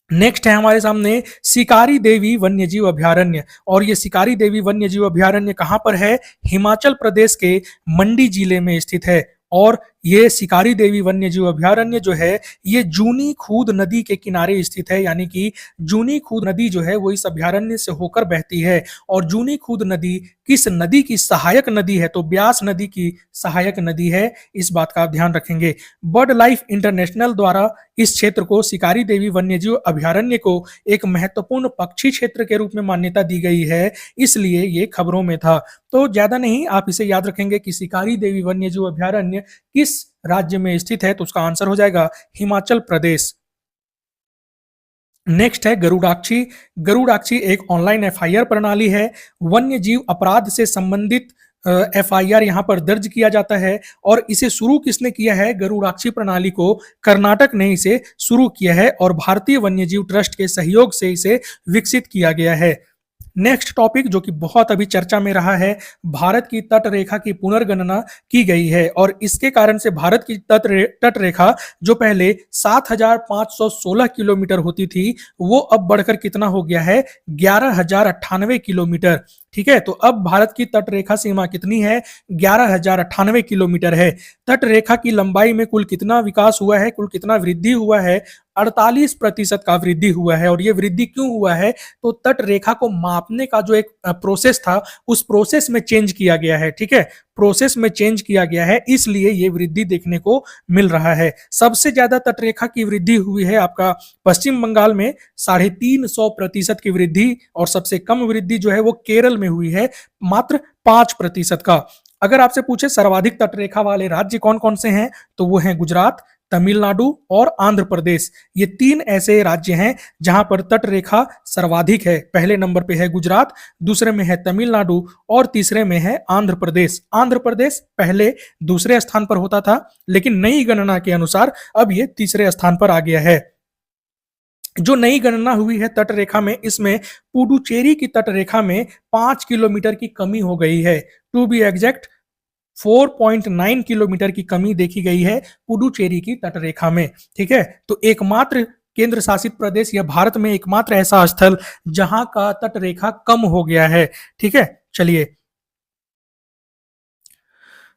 नेक्स्ट है हमारे सामने शिकारी देवी वन्यजीव अभयारण्य, और ये शिकारी देवी वन्यजीव अभयारण्य कहां पर है? हिमाचल प्रदेश के मंडी जिले में स्थित है। और ये शिकारी देवी वन्यजीव अभयारण्य जो है ये जूनी खूद नदी के किनारे स्थित है, यानी कि जूनी खूद नदी जो है वो इस अभयारण्य से होकर बहती है। और जूनी खूद नदी किस नदी की सहायक नदी है? तो ब्यास नदी की सहायक नदी है, इस बात का आप ध्यान रखेंगे। बर्ड लाइफ इंटरनेशनल द्वारा इस क्षेत्र को, शिकारी देवी वन्यजीव अभयारण्य को, एक महत्वपूर्ण पक्षी क्षेत्र के रूप में मान्यता दी गई है, इसलिए ये खबरों में था। तो ज्यादा नहीं, आप इसे याद रखेंगे कि शिकारी देवी वन्यजीव अभयारण्य किस राज्य में स्थित है, तो उसका आंसर हो जाएगा हिमाचल प्रदेश। नेक्स्ट है गरुड़ाक्षी। गरुड़ाक्षी एक ऑनलाइन एफआईआर प्रणाली है। वन्य जीव अपराध से संबंधित एफआईआर यहां पर दर्ज किया जाता है। और इसे शुरू किसने किया है? गरुड़ाक्षी प्रणाली को कर्नाटक ने इसे शुरू किया है और भारतीय वन्यजीव ट्रस्ट के सहयोग से इसे विकसित किया गया है। नेक्स्ट टॉपिक जो कि बहुत अभी चर्चा में रहा है, भारत की तट रेखा की पुनर्गणना की गई है और इसके कारण से भारत की तट रेखा जो पहले 7,516 किलोमीटर होती थी वो अब बढ़कर कितना हो गया है? 11,098 किलोमीटर। ठीक है। तो अब भारत की तट रेखा सीमा कितनी है? 11,098 किलोमीटर है। तट रेखा की लंबाई में कुल कितना विकास हुआ है, कुल कितना वृद्धि हुआ है? 48% का वृद्धि हुआ है। और ये वृद्धि क्यों हुआ है? तो तट रेखा को मापने का जो एक प्रोसेस था उस प्रोसेस में चेंज किया गया है। ठीक है, प्रोसेस में चेंज किया गया है, इसलिए ये वृद्धि देखने को मिल रहा है। सबसे ज्यादा तट रेखा की वृद्धि हुई है आपका पश्चिम बंगाल में 350% की वृद्धि, और सबसे कम वृद्धि जो है वो केरल में हुई है, मात्र 5% का। अगर आपसे पूछे सर्वाधिक तटरेखा वाले राज्य कौन कौन से हैं, तो वो हैं गुजरात, तमिलनाडु और आंध्र प्रदेश। ये 3 ऐसे राज्य हैं जहां पर तट रेखा सर्वाधिक है। पहले नंबर पे है गुजरात, दूसरे में है तमिलनाडु और तीसरे में है आंध्र प्रदेश। आंध्र प्रदेश पहले दूसरे स्थान पर होता था, लेकिन नई गणना के अनुसार अब ये तीसरे स्थान पर आ गया है। जो नई गणना हुई है तट रेखा में, इसमें पुडुचेरी की तट रेखा में 5 किलोमीटर की कमी हो गई है। टू बी एग्जैक्ट 4.9 किलोमीटर की कमी देखी गई है पुडुचेरी की तटरेखा में। ठीक है, तो एकमात्र केंद्र शासित प्रदेश या भारत में एकमात्र ऐसा स्थल जहां का तटरेखा कम हो गया है। ठीक है, चलिए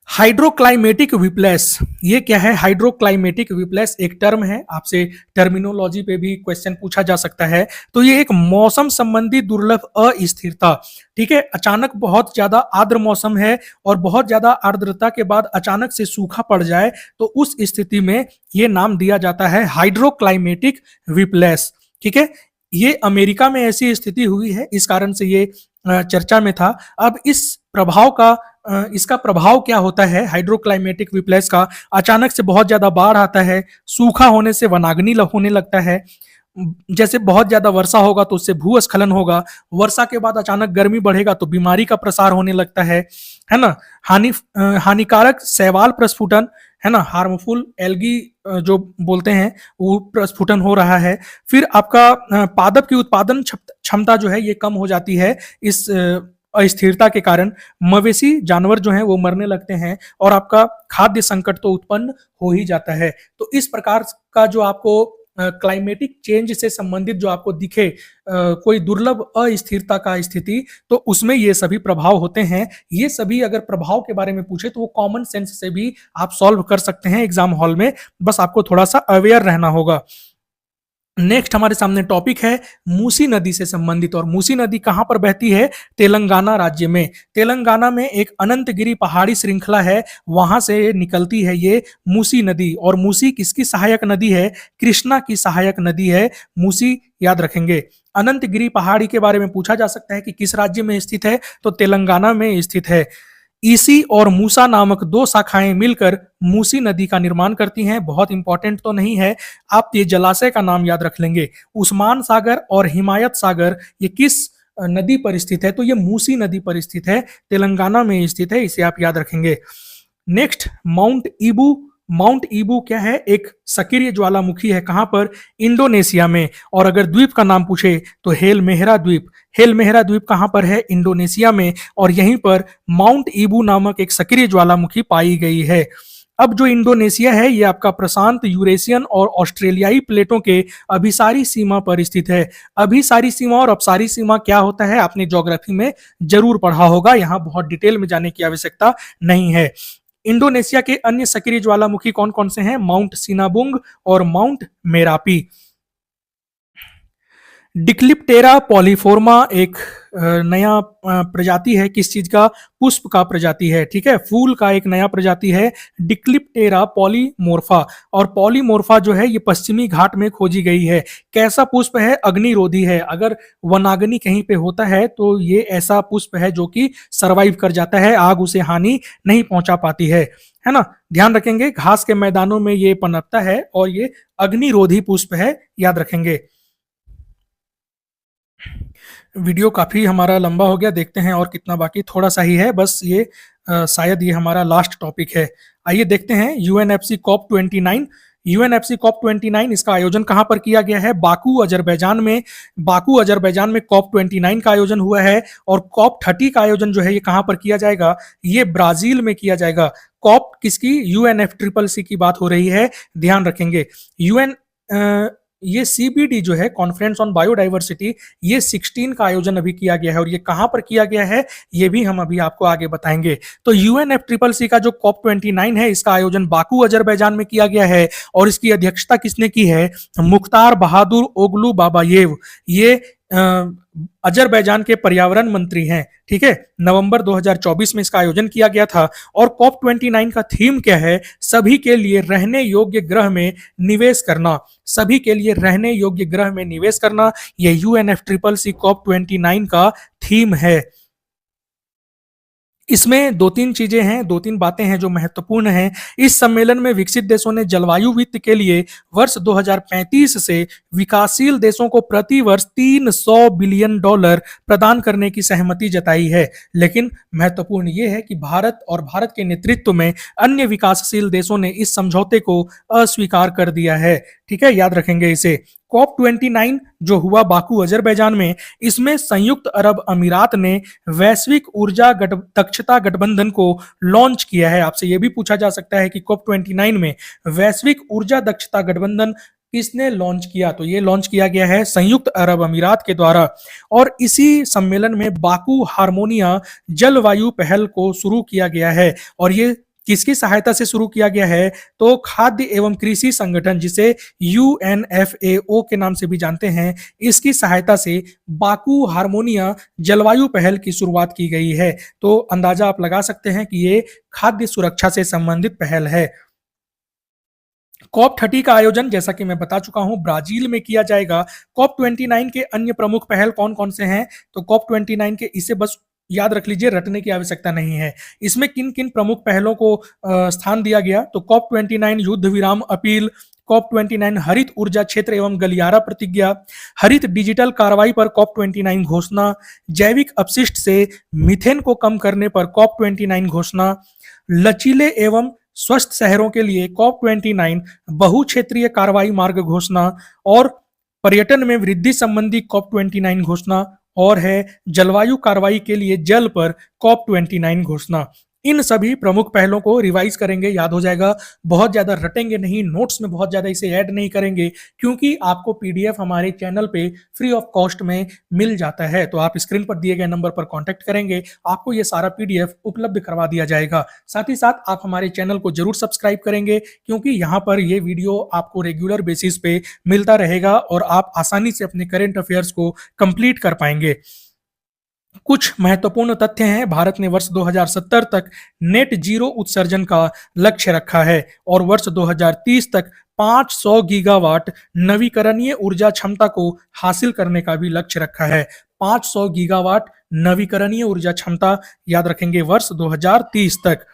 हाइड्रोक्लाइमेटिक विप्लेस, ये क्या है? हाइड्रोक्लाइमेटिक विप्लेस एक टर्म है, आपसे टर्मिनोलॉजी पे भी क्वेश्चन पूछा जा सकता है। तो ये एक मौसम संबंधी दुर्लभ अस्थिरता। ठीक है, अचानक बहुत ज्यादा आर्द्र मौसम है और बहुत ज्यादा आर्द्रता के बाद अचानक से सूखा पड़ जाए, तो उस स्थिति में ये नाम दिया जाता है हाइड्रोक्लाइमेटिक विप्लेस। ठीक है, ये अमेरिका में ऐसी स्थिति हुई है, इस कारण से ये चर्चा में था। अब इसका प्रभाव क्या होता है हाइड्रोक्लाइमेटिक विप्लैश का? अचानक से बहुत ज्यादा बाढ़ आता है, सूखा होने से वनाग्नि होने लगता है। जैसे बहुत ज्यादा वर्षा होगा तो उससे भूस्खलन होगा, वर्षा के बाद अचानक गर्मी बढ़ेगा तो बीमारी का प्रसार होने लगता है ना। हानिकारक शैवाल प्रस्फुटन, है ना, हार्मफुल एल्गी जो बोलते हैं वो प्रस्फुटन हो रहा है। फिर आपका पादप की उत्पादन क्षमता जो है ये कम हो जाती है इस अस्थिरता के कारण। मवेशी जानवर जो हैं वो मरने लगते हैं और आपका खाद्य संकट तो उत्पन्न हो ही जाता है। तो इस प्रकार का जो आपको क्लाइमेटिक चेंज से संबंधित जो आपको दिखे कोई दुर्लभ अस्थिरता का स्थिति, तो उसमें ये सभी प्रभाव होते हैं। ये सभी अगर प्रभाव के बारे में पूछे तो वो कॉमन सेंस से भी आप सॉल्व कर सकते हैं एग्जाम हॉल में, बस आपको थोड़ा सा अवेयर रहना होगा। नेक्स्ट हमारे सामने टॉपिक है मूसी नदी से संबंधित। और मूसी नदी कहां पर बहती है? तेलंगाना राज्य में। तेलंगाना में एक अनंतगिरी पहाड़ी श्रृंखला है, वहां से निकलती है ये मूसी नदी। और मूसी किसकी सहायक नदी है? कृष्णा की सहायक नदी है मूसी, याद रखेंगे। अनंतगिरी पहाड़ी के बारे में पूछा जा सकता है कि किस राज्य में स्थित है, तो तेलंगाना में स्थित है। ईसी और मूसा नामक दो शाखाएं मिलकर मूसी नदी का निर्माण करती हैं। बहुत इंपॉर्टेंट तो नहीं है, आप ये जलाशय का नाम याद रख लेंगे। उस्मान सागर और हिमायत सागर ये किस नदी पर स्थित है? तो ये मूसी नदी पर स्थित है, तेलंगाना में स्थित है, इसे आप याद रखेंगे। Next mount ईबू। माउंट ईबू क्या है? एक सक्रिय ज्वालामुखी है। कहां पर? इंडोनेशिया में। और अगर द्वीप का नाम पूछे तो हेलमेहरा द्वीप। हेलमेहरा द्वीप कहां पर है? इंडोनेशिया में। और यहीं पर माउंट ईबू नामक एक सक्रिय ज्वालामुखी पाई गई है। अब जो इंडोनेशिया है ये आपका प्रशांत, यूरेशियन और ऑस्ट्रेलियाई प्लेटों के अभिसारी सीमा पर स्थित है। अभिसारी सीमा और अपसारी सीमा क्या होता है आपने ज्योग्राफी में जरूर पढ़ा होगा, यहां बहुत डिटेल में जाने की आवश्यकता नहीं है। इंडोनेशिया के अन्य सक्रिय ज्वालामुखी कौन कौन से हैं? माउंट सिनाबुंग और माउंट मेरापी। डिक्लिप्टेरा पॉलीफोर्मा एक नया प्रजाति है, किस चीज का? पुष्प का प्रजाति है, ठीक है, फूल का एक नया प्रजाति है डिक्लिप्टेरा पॉलीमोर्फा। और पॉलीमोर्फा जो है ये पश्चिमी घाट में खोजी गई है। कैसा पुष्प है? अग्निरोधी है। अगर वनाग्नि कहीं पे होता है तो ये ऐसा पुष्प है जो कि सरवाइव कर जाता है, आग उसे हानि नहीं पहुंचा पाती है ना। ध्यान रखेंगे, घास के मैदानों में ये पनपता है और ये अग्निरोधी पुष्प है, याद रखेंगे। वीडियो काफी हमारा लंबा हो गया, देखते हैं और कितना बाकी, थोड़ा सा ही है बस ये। शायद ये हमारा लास्ट टॉपिक है। आइए देखते हैं यूएनएफसी कॉप 29। यूएनएफसी कॉप 29 इसका आयोजन कहां पर किया गया है? बाकू अजरबैजान में। बाकू अजरबैजान में कॉप 29 का आयोजन हुआ है। और कॉप 30 का आयोजन जो है ये कहां पर किया जाएगा? ये ब्राजील में किया जाएगा। कॉप किसकी? यूएनएफसीसीसी की बात हो रही है, ध्यान रखेंगे। ये सीबीडी जो है, कॉन्फ्रेंस ऑन बायोडाइवर्सिटी, ये 16 का आयोजन अभी किया गया है। और ये कहां पर किया गया है ये भी हम अभी आपको आगे बताएंगे। तो यूएनएफसीसीसी का जो कॉप 29 है इसका आयोजन बाकू अजरबैजान में किया गया है। और इसकी अध्यक्षता किसने की है? मुख्तार बहादुर ओगलू बाबायेव। ये अजरबैजान के पर्यावरण मंत्री हैं, ठीक है। नवंबर 2024 में इसका आयोजन किया गया था। और कॉप 29 का थीम क्या है? सभी के लिए रहने योग्य ग्रह में निवेश करना। सभी के लिए रहने योग्य ग्रह में निवेश करना, यह यूएनएफसीसीसी कॉप 29 का थीम है। इसमें दो तीन चीजें हैं, दो तीन बातें हैं जो महत्वपूर्ण हैं। इस सम्मेलन में विकसित देशों ने जलवायु वित्त के लिए वर्ष 2035 से विकासशील देशों को प्रति वर्ष $300 बिलियन प्रदान करने की सहमति जताई है। लेकिन महत्वपूर्ण यह है कि भारत और भारत के नेतृत्व में अन्य विकासशील देशों ने इस समझौते को अस्वीकार कर दिया है, ठीक है, याद रखेंगे इसे। कॉप 29 जो हुआ बाकू अजरबैजान में, इसमें संयुक्त अरब अमीरात ने वैश्विक ऊर्जा दक्षता गठबंधन को लॉन्च किया है। आपसे यह भी पूछा जा सकता है कि कॉप 29 में वैश्विक ऊर्जा दक्षता गठबंधन किसने लॉन्च किया? तो ये लॉन्च किया गया है संयुक्त अरब अमीरात के द्वारा। और इसी सम्मेलन में बाकू हार्मोनिया जलवायु पहल को शुरू किया गया है। और ये किसकी सहायता से शुरू किया गया है? तो खाद्य एवं कृषि संगठन, जिसे यूएनएफएओ के नाम से भी जानते हैं, इसकी सहायता से बाकू हार्मोनिया जलवायु पहल की शुरुआत की गई है। तो अंदाजा आप लगा सकते हैं कि ये खाद्य सुरक्षा से संबंधित पहल है। COP30 का आयोजन जैसा कि मैं बता चुका हूं ब्राजील में किया जाएगा। COP29 के अन्य प्रमुख पहल कौन कौन से हैं? तो COP29 के, इसे बस याद रख लीजिए, रटने की आवश्यकता नहीं है। इसमें किन किन प्रमुख पहलों को स्थान दिया गया? तो COP29 युद्ध विराम अपील, COP29 हरित ऊर्जा क्षेत्र एवं गलियारा प्रतिज्ञा, हरित डिजिटल कार्रवाई पर COP29 घोषणा, जैविक अपशिष्ट से मीथेन को कम करने पर COP29 घोषणा, लचीले एवं स्वस्थ शहरों के लिए COP29 बहुक्षेत्रीय कार्रवाई मार्ग घोषणा, और पर्यटन में वृद्धि संबंधी COP29 घोषणा, और है जलवायु कार्रवाई के लिए जल पर COP29 घोषणा। इन सभी प्रमुख पहलों को रिवाइज करेंगे, याद हो जाएगा। बहुत ज्यादा रटेंगे नहीं, नोट्स में बहुत ज्यादा इसे ऐड नहीं करेंगे, क्योंकि आपको पीडीएफ हमारे चैनल पे फ्री ऑफ कॉस्ट में मिल जाता है। तो आप स्क्रीन पर दिए गए नंबर पर कांटेक्ट करेंगे, आपको ये सारा पीडीएफ उपलब्ध करवा दिया जाएगा। साथ ही साथ आप हमारे चैनल को जरूर सब्सक्राइब करेंगे, क्योंकि यहाँ पर ये वीडियो आपको रेगुलर बेसिस पे मिलता रहेगा और आप आसानी से अपने करेंट अफेयर्स को कंप्लीट कर पाएंगे। कुछ महत्वपूर्ण तथ्य हैं। भारत ने वर्ष 2070 तक नेट जीरो उत्सर्जन का लक्ष्य रखा है और वर्ष 2030 तक 500 गीगावाट नवीकरणीय ऊर्जा क्षमता को हासिल करने का भी लक्ष्य रखा है। 500 गीगावाट नवीकरणीय ऊर्जा क्षमता याद रखेंगे वर्ष 2030 तक।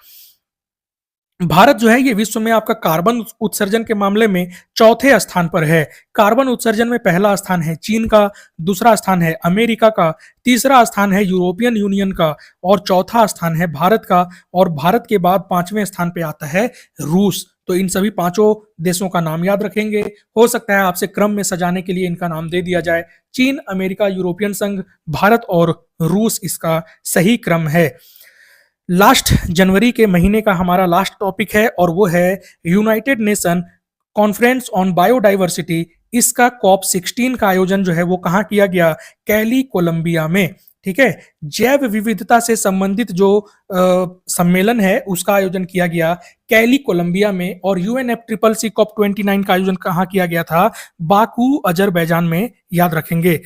भारत जो है ये विश्व में आपका कार्बन उत्सर्जन के मामले में चौथे स्थान पर है। कार्बन उत्सर्जन में पहला स्थान है चीन का, दूसरा स्थान है अमेरिका का, तीसरा स्थान है यूरोपियन यूनियन का और चौथा स्थान है भारत का। और भारत के बाद पांचवें स्थान पे आता है रूस। तो इन सभी पांचों देशों का नाम याद रखेंगे। हो सकता है आपसे क्रम में सजाने के लिए इनका नाम दे दिया जाए। चीन, अमेरिका, यूरोपियन संघ, भारत और रूस इसका सही क्रम है। लास्ट जनवरी के महीने का हमारा लास्ट टॉपिक है और वो है United nation conference on biodiversity. इसका COP16 का आयोजन जो है वो कहाँ किया गया? कैली, कोलंबिया में। ठीक है, जैव विविधता से संबंधित जो सम्मेलन है उसका आयोजन किया गया कैली, कोलंबिया में। और UNFCCC COP29 का आयोजन कहाँ किया गया था? बाकू, अजरबैजान में, याद रखेंगे।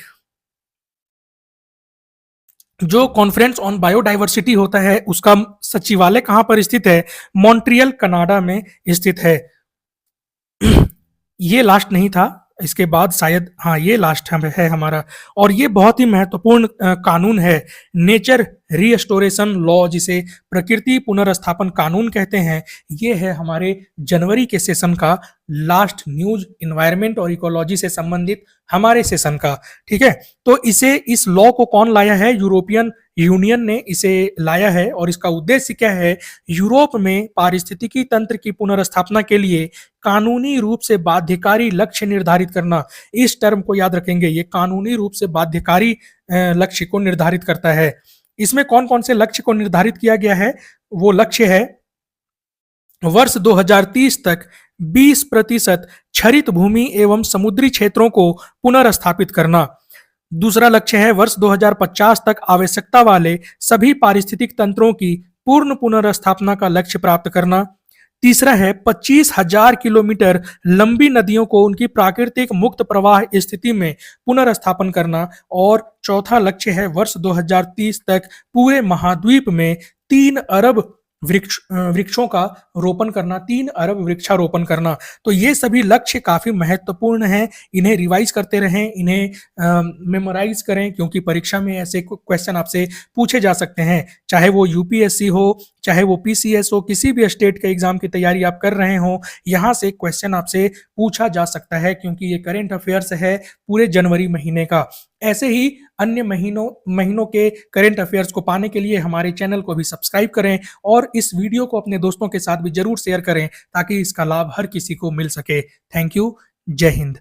जो कॉन्फ्रेंस ऑन बायोडाइवर्सिटी होता है उसका सचिवालय कहां पर स्थित है? मॉन्ट्रियल, कनाडा में स्थित है। ये लास्ट नहीं था, इसके बाद शायद, हाँ ये लास्ट है हमारा। और ये बहुत ही महत्वपूर्ण कानून है, नेचर रीस्टोरेशन लॉ, जिसे प्रकृति पुनर्स्थापन कानून कहते हैं। ये है हमारे जनवरी के सेशन का लास्ट न्यूज, इन्वायरमेंट और इकोलॉजी से संबंधित हमारे सेशन का। ठीक है, तो इस लॉ को कौन लाया है? यूरोपियन यूनियन ने इसे लाया है और इसका उद्देश्य क्या है? यूरोप में पारिस्थितिकी तंत्र की पुनर्स्थापना के लिए कानूनी रूप से बाध्यकारी लक्ष्य निर्धारित करना। इस टर्म को याद रखेंगे, ये कानूनी रूप से बाध्यकारी लक्ष्य को निर्धारित करता है। इसमें कौन कौन से लक्ष्य को निर्धारित किया गया है? वो लक्ष्य है वर्ष 2030 तक 20% क्षरित भूमि एवं समुद्री क्षेत्रों को पुनर्स्थापित करना। दूसरा लक्ष्य है वर्ष 2050 तक आवश्यकता वाले सभी पारिस्थितिक तंत्रों की पूर्ण पुनर्स्थापना का लक्ष्य प्राप्त करना। तीसरा है 25,000 किलोमीटर लंबी नदियों को उनकी प्राकृतिक मुक्त प्रवाह स्थिति में पुनर्स्थापन करना। और चौथा लक्ष्य है वर्ष 2030 तक पूरे महाद्वीप में 3 अरब वृक्षों का रोपण करना, 3 अरब वृक्षारोपण करना। तो ये सभी लक्ष्य काफी महत्वपूर्ण हैं, इन्हें रिवाइज करते रहें, इन्हें मेमोराइज करें, क्योंकि परीक्षा में ऐसे क्वेश्चन आपसे पूछे जा सकते हैं। चाहे वो यूपीएससी हो, चाहे वो पीसीएस हो, किसी भी स्टेट के एग्जाम की तैयारी आप कर रहे हो, यहाँ से क्वेश्चन आपसे पूछा जा सकता है, क्योंकि ये करेंट अफेयर्स है पूरे जनवरी महीने का। ऐसे ही अन्य महीनों के करेंट अफेयर्स को पाने के लिए हमारे चैनल को भी सब्सक्राइब करें और इस वीडियो को अपने दोस्तों के साथ भी जरूर शेयर करें, ताकि इसका लाभ हर किसी को मिल सके। Thank you. जय हिंद।